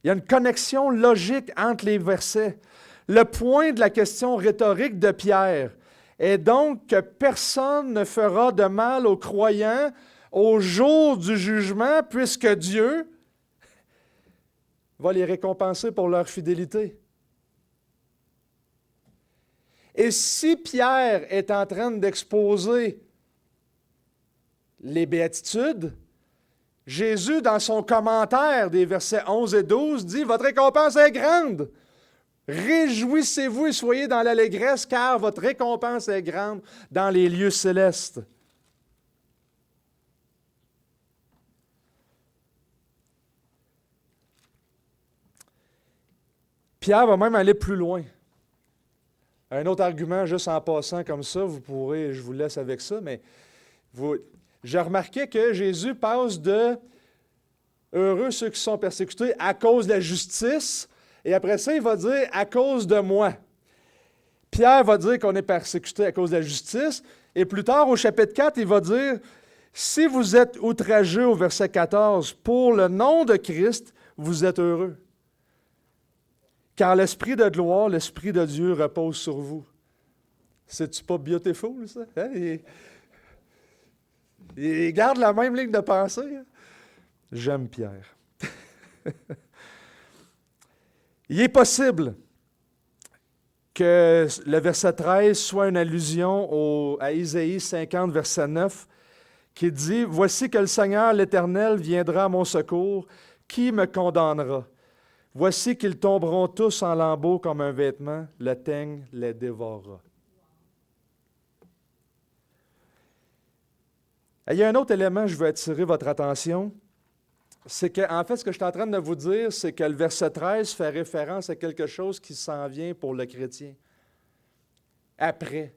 Il y a une connexion logique entre les versets. Le point de la question rhétorique de Pierre est donc que personne ne fera de mal aux croyants au jour du jugement, puisque Dieu va les récompenser pour leur fidélité. Et si Pierre est en train d'exposer les béatitudes, Jésus, dans son commentaire des versets 11 et 12, dit « Votre récompense est grande. Réjouissez-vous et soyez dans l'allégresse, car votre récompense est grande dans les lieux célestes. » Pierre va même aller plus loin. Un autre argument, juste en passant comme ça, vous pourrez, je vous laisse avec ça, mais j'ai remarqué que Jésus passe de « Heureux ceux qui sont persécutés à cause de la justice », et après ça, il va dire « à cause de moi ». Pierre va dire qu'on est persécuté à cause de la justice, et plus tard, au chapitre 4, il va dire « Si vous êtes outragés au verset 14 pour le nom de Christ, vous êtes heureux. Car l'Esprit de gloire, l'Esprit de Dieu repose sur vous. » C'est-tu pas beautiful, ça? Hein? Il garde la même ligne de pensée. Hein? J'aime Pierre. Il est possible que le verset 13 soit une allusion à Isaïe 50, verset 9, qui dit « Voici que le Seigneur, l'Éternel, viendra à mon secours. Qui me condamnera? Voici qu'ils tomberont tous en lambeaux comme un vêtement, le teigne les dévorera. » Il y a un autre élément, je veux attirer votre attention, c'est qu'en fait, ce que je suis en train de vous dire, c'est que le verset 13 fait référence à quelque chose qui s'en vient pour le chrétien. Après.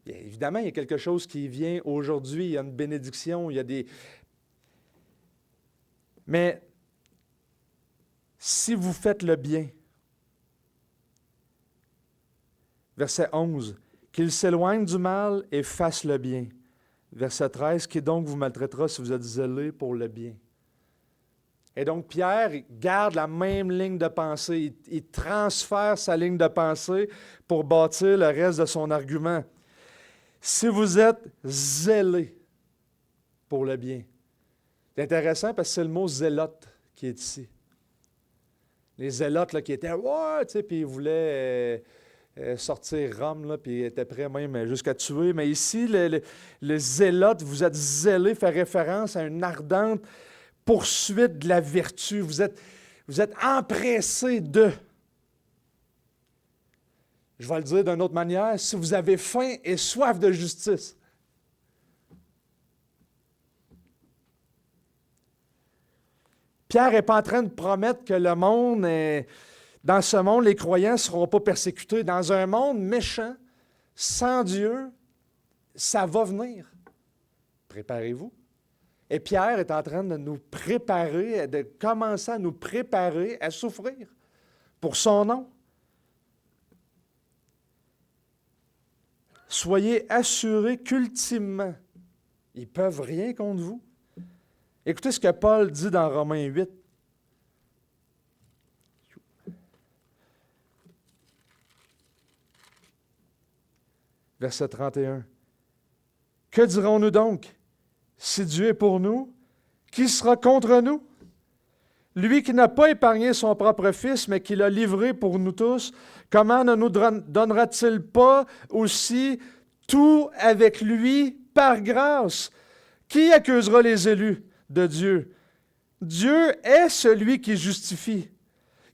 Bien, évidemment, il y a quelque chose qui vient aujourd'hui, il y a une bénédiction, il y a des... Mais si vous faites le bien, verset 11, qu'il s'éloigne du mal et fasse le bien. Verset 13, qui donc vous maltraitera si vous êtes zélés pour le bien. Et donc, Pierre garde la même ligne de pensée. Il transfère sa ligne de pensée pour bâtir le reste de son argument. Si vous êtes zélés pour le bien. C'est intéressant parce que c'est le mot zélote qui est ici. Les zélotes là, qui étaient, ouais, tu sais, puis ils voulaient sortir Rome, là, puis ils étaient prêts même jusqu'à tuer. Mais ici, le zélote, vous êtes zélés, fait référence à une ardente poursuite de la vertu. Vous êtes empressés de. Je vais le dire d'une autre manière, si vous avez faim et soif de justice. Pierre n'est pas en train de promettre que le monde, dans ce monde, les croyants ne seront pas persécutés. Dans un monde méchant, sans Dieu, ça va venir. Préparez-vous. Et Pierre est en train de nous préparer, de commencer à nous préparer à souffrir pour son nom. Soyez assurés qu'ultimement, ils ne peuvent rien contre vous. Écoutez ce que Paul dit dans Romains 8. Verset 31. Que dirons-nous donc? Si Dieu est pour nous, qui sera contre nous? Lui qui n'a pas épargné son propre Fils, mais qui l'a livré pour nous tous, comment ne nous donnera-t-il pas aussi tout avec lui par grâce? Qui accusera les élus de Dieu? Dieu est celui qui justifie.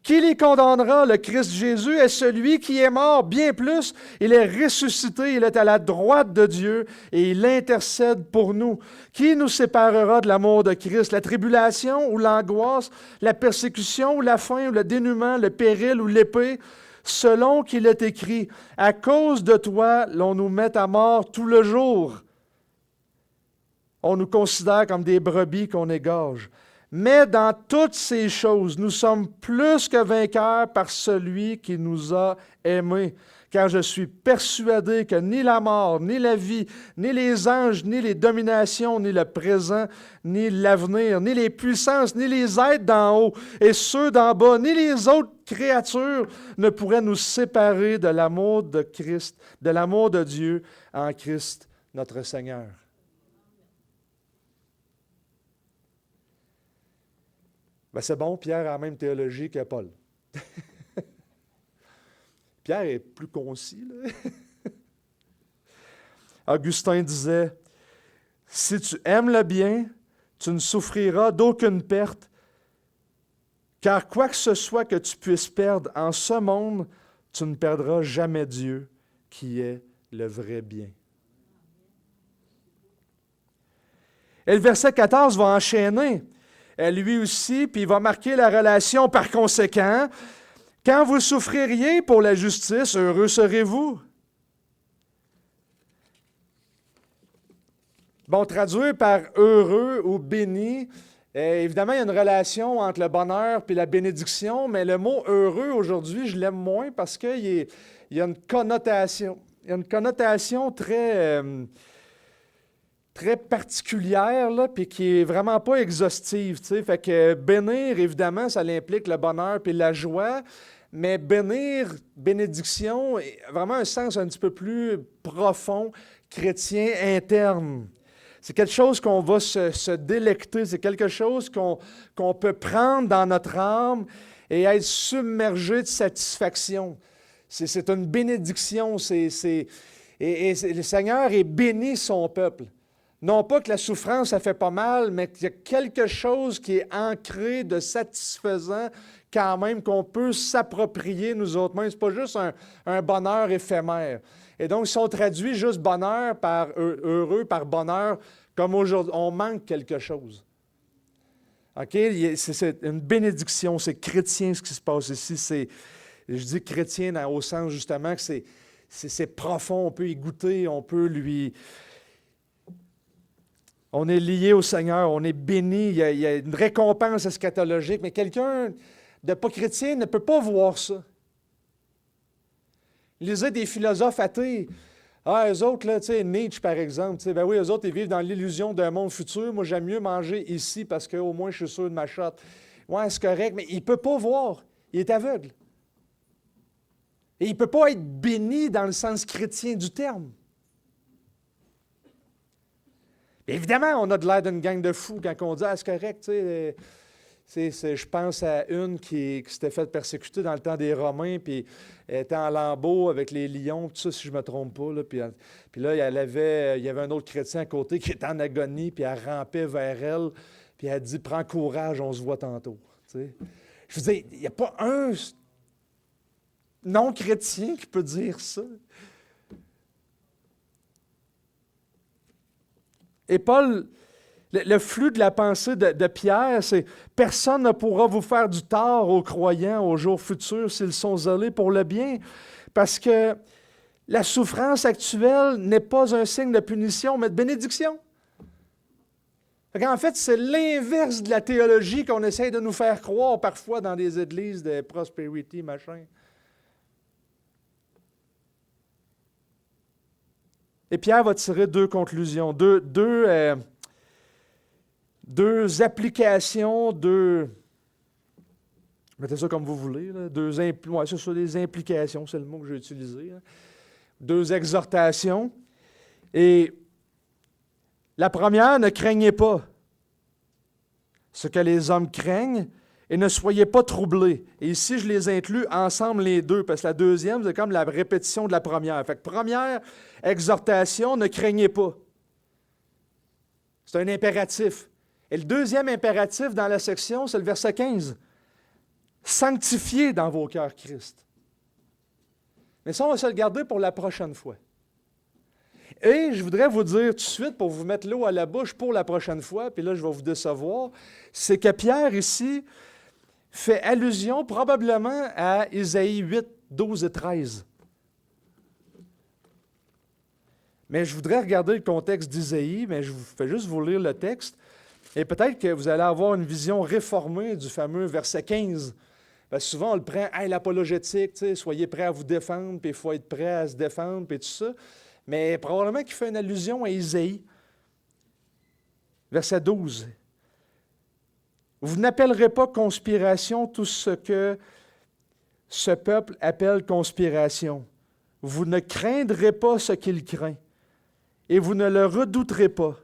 Qui les condamnera? Le Christ Jésus est celui qui est mort, bien plus. Il est ressuscité, il est à la droite de Dieu et il intercède pour nous. Qui nous séparera de l'amour de Christ? La tribulation ou l'angoisse, la persécution ou la faim ou le dénuement, le péril ou l'épée? Selon qu'il est écrit, à cause de toi, l'on nous met à mort tout le jour. On nous considère comme des brebis qu'on égorge. Mais dans toutes ces choses, nous sommes plus que vainqueurs par celui qui nous a aimés. Car je suis persuadé que ni la mort, ni la vie, ni les anges, ni les dominations, ni le présent, ni l'avenir, ni les puissances, ni les êtres d'en haut et ceux d'en bas, ni les autres créatures ne pourraient nous séparer de l'amour de Christ, de l'amour de Dieu en Christ notre Seigneur. Ben c'est bon, Pierre a la même théologie que Paul. Pierre est plus concis, là. Augustin disait, « Si tu aimes le bien, tu ne souffriras d'aucune perte, car quoi que ce soit que tu puisses perdre en ce monde, tu ne perdras jamais Dieu, qui est le vrai bien. » Et le verset 14 va enchaîner. Lui aussi, puis il va marquer la relation par conséquent. Quand vous souffririez pour la justice, heureux serez-vous. Bon, traduire par heureux ou béni, évidemment, il y a une relation entre le bonheur et la bénédiction, mais le mot heureux aujourd'hui, je l'aime moins parce qu'il y a une connotation. Il y a une connotation très particulière, là, puis qui est vraiment pas exhaustive. T'sais. Fait que bénir, évidemment, ça implique le bonheur puis la joie, mais bénir, bénédiction, a vraiment un sens un petit peu plus profond, chrétien, interne. C'est quelque chose qu'on va se délecter, c'est quelque chose qu'on peut prendre dans notre âme et être submergé de satisfaction. C'est une bénédiction, et le Seigneur est béni son peuple. Non pas que la souffrance, ça fait pas mal, mais qu'il y a quelque chose qui est ancré de satisfaisant quand même, qu'on peut s'approprier nous autres mêmes. Ce n'est pas juste un bonheur éphémère. Et donc, si on traduit juste bonheur par heureux, par bonheur, comme aujourd'hui, on manque quelque chose. OK? C'est une bénédiction, c'est chrétien ce qui se passe ici. Je dis chrétien au sens justement que c'est profond, on peut y goûter, on peut lui... On est lié au Seigneur, on est béni, il y a une récompense eschatologique, mais quelqu'un de pas chrétien ne peut pas voir ça. Lisez des philosophes athées. Ah, eux autres, là, tu sais, Nietzsche, par exemple, ben oui, eux autres, ils vivent dans l'illusion d'un monde futur. Moi, j'aime mieux manger ici parce qu'au moins, je suis sûr de ma shot. Ouais, c'est correct, mais il ne peut pas voir. Il est aveugle. Et il ne peut pas être béni dans le sens chrétien du terme. Évidemment, on a de l'air d'une gang de fous quand on dit « Ah, c'est correct, tu sais. » Je pense à une qui s'était faite persécuter dans le temps des Romains, puis elle était en lambeaux avec les lions, tout ça, si je ne me trompe pas. Là, puis là, il y avait un autre chrétien à côté qui était en agonie, puis elle rampait vers elle, puis elle dit « Prends courage, on se voit tantôt. » Tu sais. Je veux dire, il n'y a pas un non-chrétien qui peut dire ça. Et Paul, le flux de la pensée de Pierre, c'est « Personne ne pourra vous faire du tort aux croyants au jour futur s'ils sont zélés pour le bien. » Parce que la souffrance actuelle n'est pas un signe de punition, mais de bénédiction. En fait, c'est l'inverse de la théologie qu'on essaie de nous faire croire parfois dans des églises de prosperity, machin. Et Pierre va tirer deux conclusions, deux applications, mettez ça comme vous voulez, là, c'est ça, des implications, c'est le mot que j'ai utilisé, là. Deux exhortations. Et la première, ne craignez pas ce que les hommes craignent et ne soyez pas troublés. Et ici, je les inclus ensemble les deux, parce que la deuxième, c'est comme la répétition de la première. Fait que première exhortation, ne craignez pas. C'est un impératif. Et le deuxième impératif dans la section, c'est le verset 15. Sanctifiez dans vos cœurs Christ. Mais ça, on va se le garder pour la prochaine fois. Et je voudrais vous dire tout de suite, pour vous mettre l'eau à la bouche pour la prochaine fois, puis là, je vais vous décevoir, c'est que Pierre, ici, fait allusion probablement à Isaïe 8, 12 et 13. Mais je voudrais regarder le contexte d'Isaïe, mais je vous fais juste vous lire le texte. Et peut-être que vous allez avoir une vision réformée du fameux verset 15. Parce que souvent, on le prend, hey, l'apologétique, soyez prêts à vous défendre, puis il faut être prêt à se défendre, puis tout ça. Mais probablement qu'il fait une allusion à Isaïe. Verset 12. Vous n'appellerez pas conspiration tout ce que ce peuple appelle conspiration. Vous ne craindrez pas ce qu'il craint, et vous ne le redouterez pas.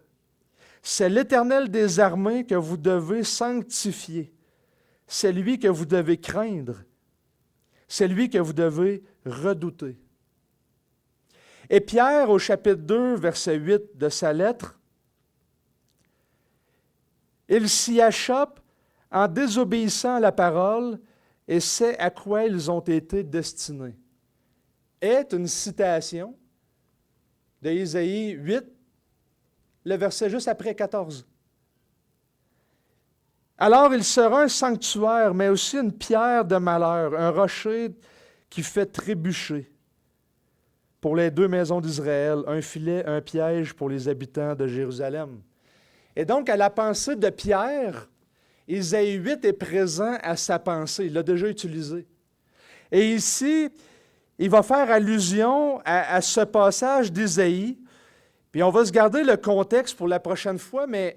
C'est l'Éternel des armées que vous devez sanctifier. C'est lui que vous devez craindre. C'est lui que vous devez redouter. Et Pierre, au chapitre 2, verset 8 de sa lettre, il s'y achoppe en désobéissant à la parole et sait à quoi ils ont été destinés. Est une citation de Isaïe 8, le verset juste après 14. Alors il sera un sanctuaire, mais aussi une pierre de malheur, un rocher qui fait trébucher pour les deux maisons d'Israël, un filet, un piège pour les habitants de Jérusalem. Et donc, à la pensée de Pierre, Isaïe 8 est présent à sa pensée, il l'a déjà utilisé. Et ici, il va faire allusion à ce passage d'Isaïe, puis on va se garder le contexte pour la prochaine fois, mais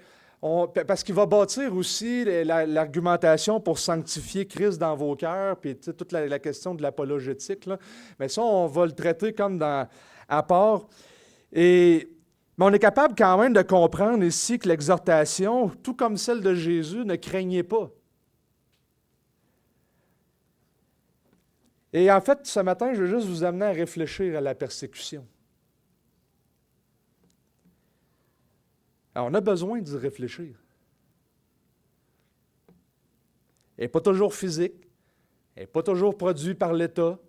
parce qu'il va bâtir aussi l'argumentation pour sanctifier Christ dans vos cœurs, puis toute la question de l'apologétique. Là. Mais ça, on va le traiter comme à part. Mais on est capable quand même de comprendre ici que l'exhortation, tout comme celle de Jésus, ne craignez pas. Et en fait, ce matin, je veux juste vous amener à réfléchir à la persécution. Alors, on a besoin d'y réfléchir. Elle n'est pas toujours physique, elle n'est pas toujours produite par l'État.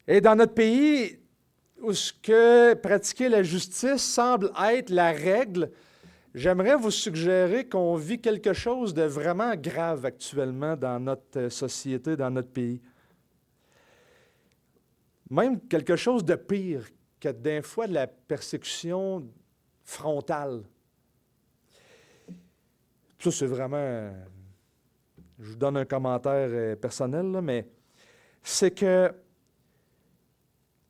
Et dans notre pays, où ce que pratiquer la justice semble être la règle, j'aimerais vous suggérer qu'on vit quelque chose de vraiment grave actuellement dans notre société, dans notre pays. Même quelque chose de pire que des fois de la persécution frontale. Ça, c'est vraiment... Je vous donne un commentaire personnel, là, mais c'est que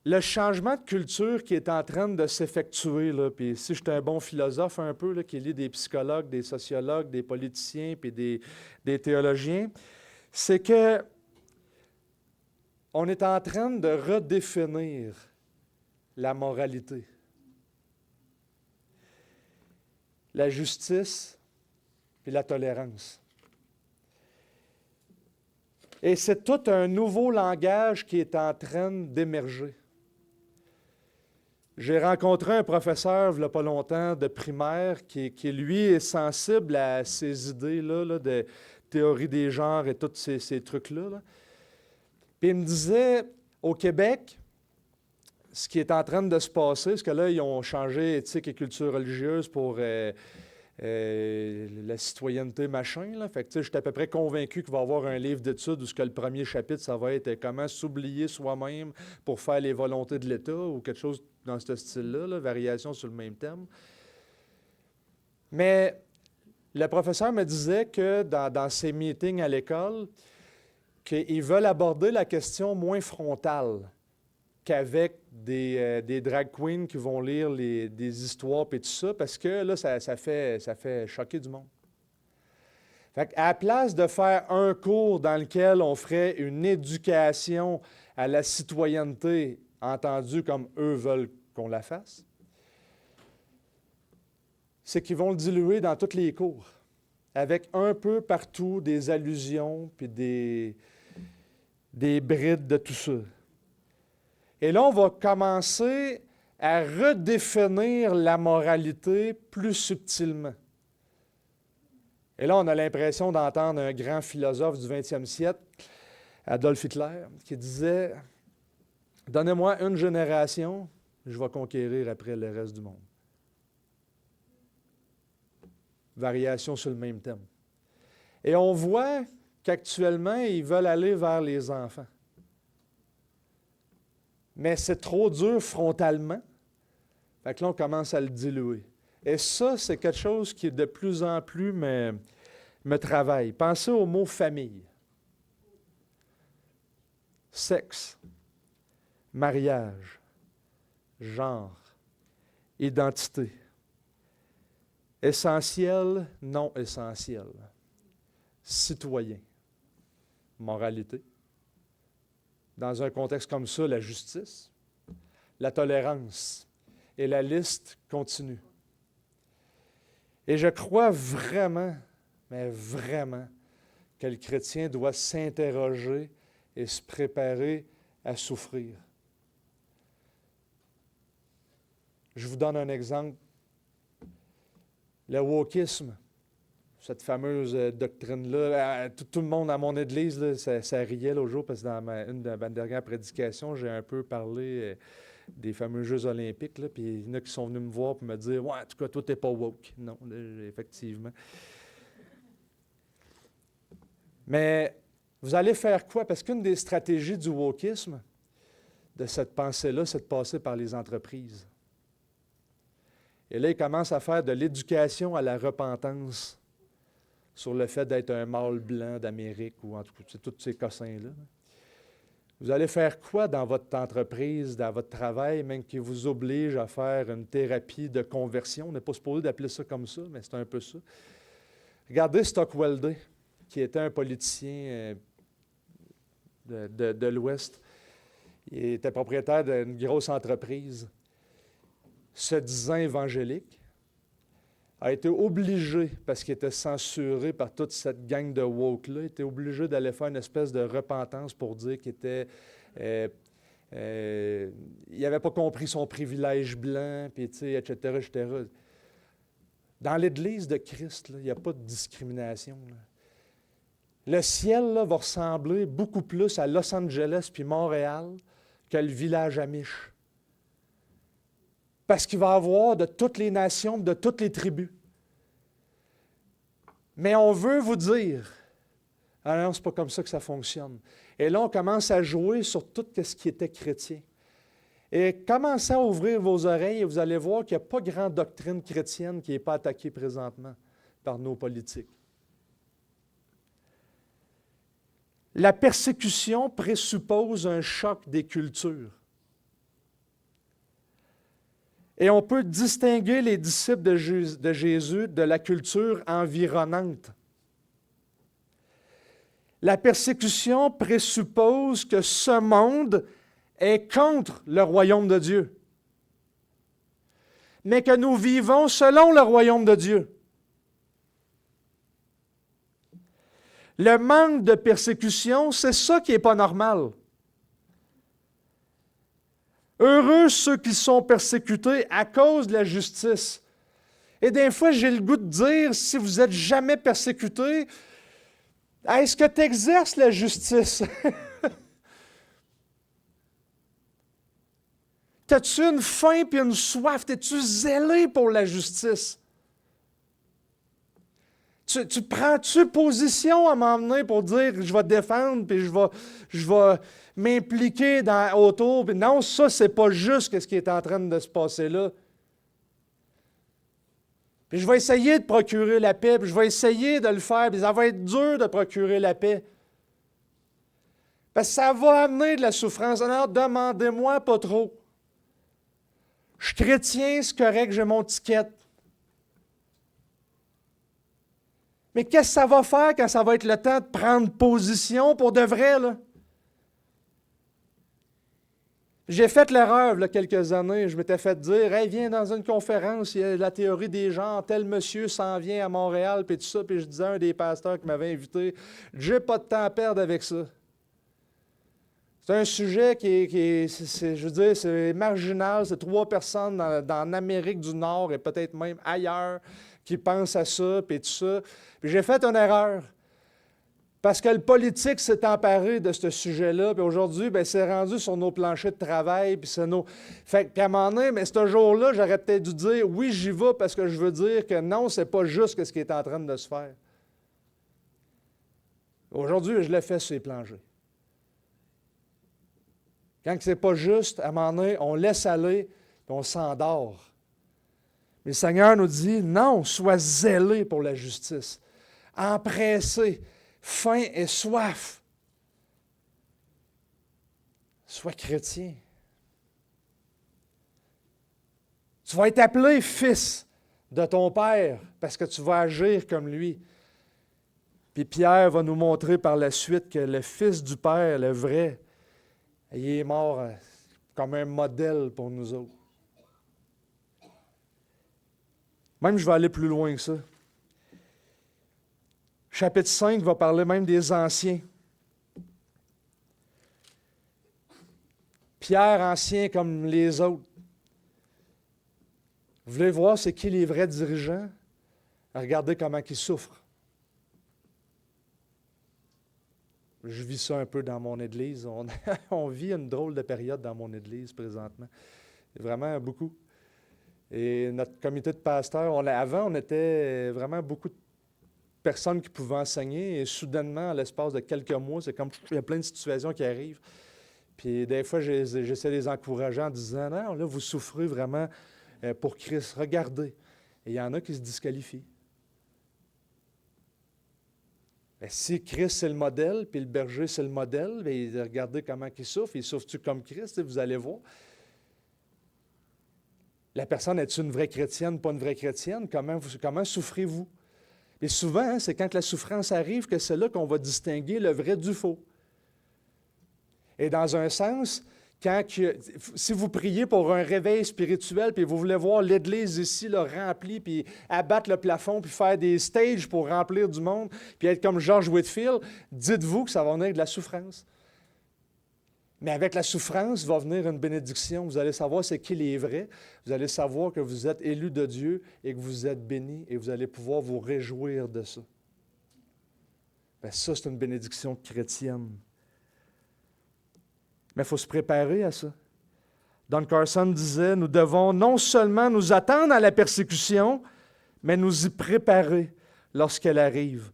le changement de culture qui est en train de s'effectuer, là, puis si je suis un bon philosophe un peu, là, qui lit des psychologues, des sociologues, des politiciens, puis des théologiens, c'est que on est en train de redéfinir la moralité. La justice et la tolérance. Et c'est tout un nouveau langage qui est en train d'émerger. J'ai rencontré un professeur, il n'y a pas longtemps, de primaire, qui lui, est sensible à ces idées-là de théorie des genres et tous ces trucs-là. Là. Puis il me disait, au Québec, ce qui est en train de se passer, parce que là, ils ont changé éthique et culture religieuse pour la citoyenneté, machin. Là. Fait que, je suis à peu près convaincu qu'il va y avoir un livre d'études où ce que le premier chapitre, ça va être comment s'oublier soi-même pour faire les volontés de l'État ou quelque chose dans ce style-là, là, variation sur le même thème. Mais le professeur me disait que dans ses meetings à l'école, qu'ils veulent aborder la question moins frontale qu'avec des drag queens qui vont lire des histoires et tout ça, parce que là, ça fait choquer du monde. Fait qu'à la place de faire un cours dans lequel on ferait une éducation à la citoyenneté, entendue comme eux veulent qu'on la fasse, c'est qu'ils vont le diluer dans tous les cours, avec un peu partout des allusions puis des brides de tout ça. Et là, on va commencer à redéfinir la moralité plus subtilement. Et là, on a l'impression d'entendre un grand philosophe du 20e siècle, Adolf Hitler, qui disait « Donnez-moi une génération, je vais conquérir après le reste du monde. » Variation sur le même thème. Et on voit qu'actuellement, ils veulent aller vers les enfants. Mais c'est trop dur frontalement. Fait que là, on commence à le diluer. Et ça, c'est quelque chose qui de plus en plus me travaille. Pensez au mot famille. Sexe, mariage, genre, identité. Essentiel, non essentiel. Citoyen, moralité. Dans un contexte comme ça, la justice, la tolérance, et la liste continue. Et je crois vraiment, mais vraiment, que le chrétien doit s'interroger et se préparer à souffrir. Je vous donne un exemple. Le wokisme, cette fameuse doctrine-là, tout le monde à mon église, là, ça riait l'autre jour, parce que dans une de mes dernières prédications, j'ai un peu parlé des fameux Jeux olympiques, là, puis il y en a qui sont venus me voir pour me dire « Ouais, en tout cas, toi, t'es pas woke. » Non, là, effectivement. Mais vous allez faire quoi? Parce qu'une des stratégies du wokisme, de cette pensée-là, c'est de passer par les entreprises. Et là, il commence à faire de l'éducation à la repentance sur le fait d'être un mâle blanc d'Amérique, ou en tout cas, c'est tous ces cossins-là. Vous allez faire quoi dans votre entreprise, dans votre travail, même qui vous oblige à faire une thérapie de conversion? On n'est pas supposé d'appeler ça comme ça, mais c'est un peu ça. Regardez Stockwell, qui était un politicien de l'Ouest. Il était propriétaire d'une grosse entreprise. Se disant évangélique, a été obligé, parce qu'il était censuré par toute cette gang de woke-là, il était obligé d'aller faire une espèce de repentance pour dire qu'il était... il n'avait pas compris son privilège blanc, puis, etc., etc. Dans l'Église de Christ, là, il n'y a pas de discrimination. Là. Le ciel là, va ressembler beaucoup plus à Los Angeles puis Montréal que le village Amish. Parce qu'il va y avoir de toutes les nations, de toutes les tribus. Mais on veut vous dire, ah non, c'est pas comme ça que ça fonctionne. Et là, on commence à jouer sur tout ce qui était chrétien. Et commencez à ouvrir vos oreilles et vous allez voir qu'il n'y a pas grande doctrine chrétienne qui n'est pas attaquée présentement par nos politiques. La persécution présuppose un choc des cultures. Et on peut distinguer les disciples de Jésus de la culture environnante. La persécution présuppose que ce monde est contre le royaume de Dieu, mais que nous vivons selon le royaume de Dieu. Le manque de persécution, c'est ça qui n'est pas normal. Heureux ceux qui sont persécutés à cause de la justice. Et des fois, j'ai le goût de dire, si vous n'êtes jamais persécuté, est-ce que tu exerces la justice? T'as-tu une faim et une soif? T'es-tu zélé pour la justice? Tu prends-tu position à m'emmener pour dire je vais te défendre puis je vais m'impliquer autour? Puis non, ça, c'est pas juste ce qui est en train de se passer là. Puis je vais essayer de procurer la paix, puis je vais essayer de le faire, puis ça va être dur de procurer la paix. Parce que ça va amener de la souffrance. Alors, demandez-moi pas trop. Je suis chrétien, c'est correct, j'ai mon ticket. Mais qu'est-ce que ça va faire quand ça va être le temps de prendre position pour de vrai, là? J'ai fait l'erreur, il y a quelques années, je m'étais fait dire « Hey, viens dans une conférence, il y a la théorie des genres, tel monsieur s'en vient à Montréal, puis tout ça. » Puis je disais à un des pasteurs qui m'avait invité « J'ai pas de temps à perdre avec ça. » C'est un sujet je veux dire, c'est marginal, c'est 3 personnes dans l'Amérique du Nord et peut-être même ailleurs qui pensent à ça, puis tout ça. Puis j'ai fait une erreur. Parce que le politique s'est emparé de ce sujet-là, puis aujourd'hui, bien, c'est rendu sur nos planchers de travail, puis c'est nos... Fait puis à un moment donné, mais ce jour-là, j'aurais peut-être dû dire, oui, j'y vais parce que je veux dire que non, c'est pas juste ce qui est en train de se faire. Aujourd'hui, je l'ai fait sur les planchers. Quand c'est pas juste, à un moment donné, on laisse aller, puis on s'endort. Mais le Seigneur nous dit, non, sois zélé pour la justice, empressé, faim et soif. Sois chrétien. Tu vas être appelé fils de ton Père parce que tu vas agir comme lui. Puis Pierre va nous montrer par la suite que le Fils du Père, le vrai, il est mort comme un modèle pour nous autres. Même, je vais aller plus loin que ça. Chapitre 5 va parler même des anciens. Pierre, ancien comme les autres. Vous voulez voir c'est qui les vrais dirigeants? Regardez comment ils souffrent. Je vis ça un peu dans mon Église. On vit une drôle de période dans mon Église présentement. Vraiment beaucoup. Et notre comité de pasteurs, avant, on était vraiment beaucoup de personnes qui pouvaient enseigner. Et soudainement, à l'espace de quelques mois, c'est comme il y a plein de situations qui arrivent. Puis des fois, j'essaie de les encourager en disant, non, là, vous souffrez vraiment pour Christ. Regardez. Et il y en a qui se disqualifient. Bien, si Christ, c'est le modèle, puis le berger, c'est le modèle, bien, regardez comment il souffre. Il souffre-tu comme Christ? Vous allez voir. La personne, est-tu une vraie chrétienne, pas une vraie chrétienne? Comment souffrez-vous? Et souvent, c'est quand la souffrance arrive que c'est là qu'on va distinguer le vrai du faux. Et dans un sens, si vous priez pour un réveil spirituel, puis vous voulez voir l'Église ici là, remplie, puis abattre le plafond, puis faire des stages pour remplir du monde, puis être comme George Whitefield, dites-vous que ça va venir de la souffrance. Mais avec la souffrance va venir une bénédiction. Vous allez savoir c'est qui les vrais. Vous allez savoir que vous êtes élus de Dieu et que vous êtes bénis, et vous allez pouvoir vous réjouir de ça. Bien, ça, c'est une bénédiction chrétienne. Mais il faut se préparer à ça. Don Carson disait, nous devons non seulement nous attendre à la persécution, mais nous y préparer lorsqu'elle arrive.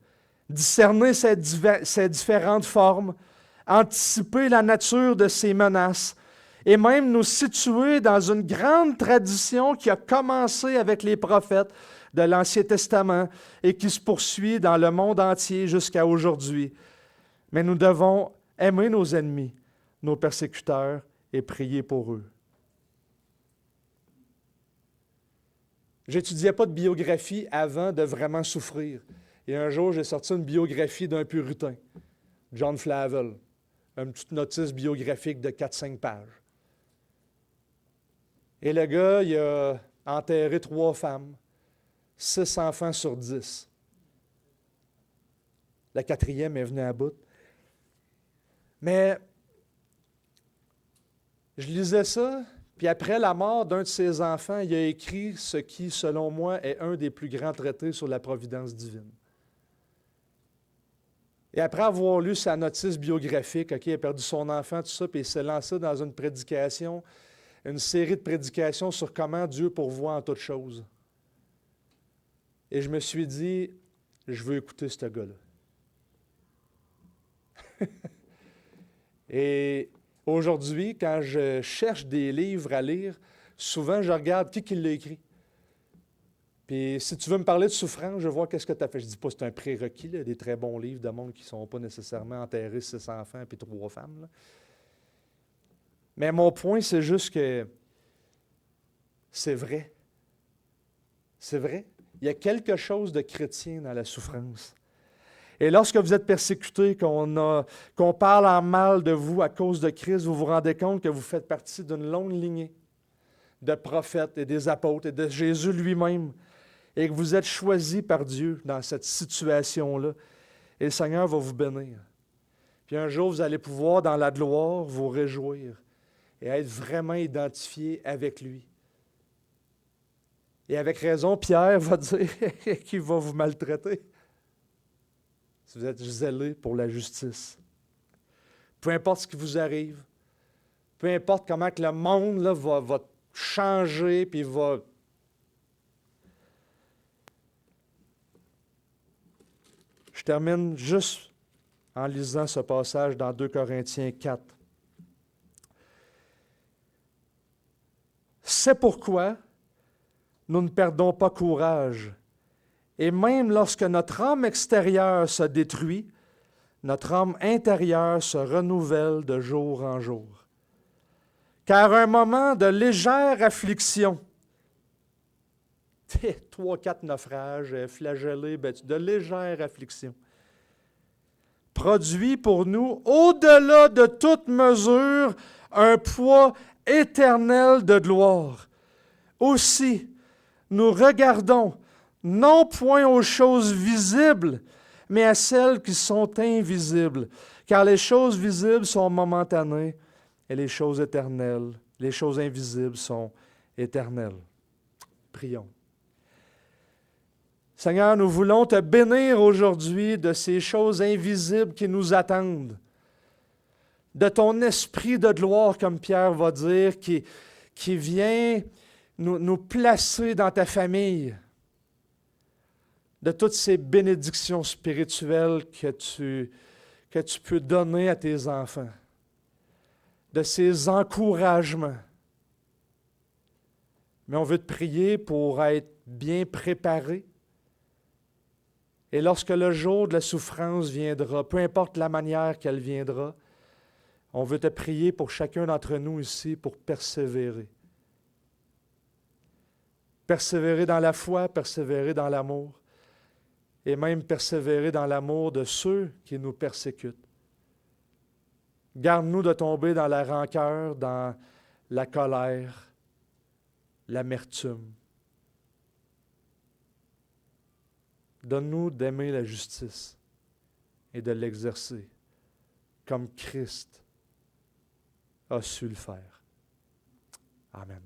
Discerner ses différentes formes, anticiper la nature de ces menaces et même nous situer dans une grande tradition qui a commencé avec les prophètes de l'Ancien Testament et qui se poursuit dans le monde entier jusqu'à aujourd'hui. Mais nous devons aimer nos ennemis, nos persécuteurs, et prier pour eux. Je n'étudiais pas de biographie avant de vraiment souffrir. Et un jour, j'ai sorti une biographie d'un puritain, John Flavel, une petite notice biographique de 4-5 pages. Et le gars, il a enterré 3 femmes, 6 enfants sur 10. La 4e est venue à bout. Mais je lisais ça, puis après la mort d'un de ses enfants, il a écrit ce qui, selon moi, est un des plus grands traités sur la providence divine. Et après avoir lu sa notice biographique, il a perdu son enfant, tout ça, puis il s'est lancé dans une prédication, une série de prédications sur comment Dieu pourvoit en toutes choses. Et je me suis dit, je veux écouter ce gars-là. Et aujourd'hui, quand je cherche des livres à lire, souvent je regarde qui l'a écrit. Puis si tu veux me parler de souffrance, je vois qu'est-ce que tu as fait. Je ne dis pas que c'est un prérequis, là, des très bons livres de monde qui ne sont pas nécessairement enterrés 6 enfants et 3 femmes. Là. Mais mon point, c'est juste que c'est vrai. C'est vrai. Il y a quelque chose de chrétien dans la souffrance. Et lorsque vous êtes persécuté, qu'on parle en mal de vous à cause de Christ, vous vous rendez compte que vous faites partie d'une longue lignée de prophètes et des apôtres et de Jésus lui-même, et que vous êtes choisis par Dieu dans cette situation-là. Et le Seigneur va vous bénir. Puis un jour, vous allez pouvoir, dans la gloire, vous réjouir et être vraiment identifié avec lui. Et avec raison, Pierre va dire qu'il va vous maltraiter si vous êtes zélés pour la justice. Peu importe ce qui vous arrive, peu importe comment que le monde là, va changer, puis va... Je termine juste en lisant ce passage dans 2 Corinthiens 4. C'est pourquoi nous ne perdons pas courage. Et même lorsque notre âme extérieure se détruit, notre âme intérieure se renouvelle de jour en jour. Car un moment de légère affliction, 3-4 naufrages, flagellés, de légère affliction, produit pour nous, au-delà de toute mesure, un poids éternel de gloire. Aussi, nous regardons non point aux choses visibles, mais à celles qui sont invisibles. Car les choses visibles sont momentanées et les choses éternelles, les choses invisibles sont éternelles. Prions. Seigneur, nous voulons te bénir aujourd'hui de ces choses invisibles qui nous attendent, de ton esprit de gloire, comme Pierre va dire, qui vient nous placer dans ta famille, de toutes ces bénédictions spirituelles que tu peux donner à tes enfants, de ces encouragements. Mais on veut te prier pour être bien préparé. Et lorsque le jour de la souffrance viendra, peu importe la manière qu'elle viendra, on veut te prier pour chacun d'entre nous ici pour persévérer. Persévérer dans la foi, persévérer dans l'amour, et même persévérer dans l'amour de ceux qui nous persécutent. Garde-nous de tomber dans la rancœur, dans la colère, l'amertume. Donne-nous d'aimer la justice et de l'exercer comme Christ a su le faire. Amen.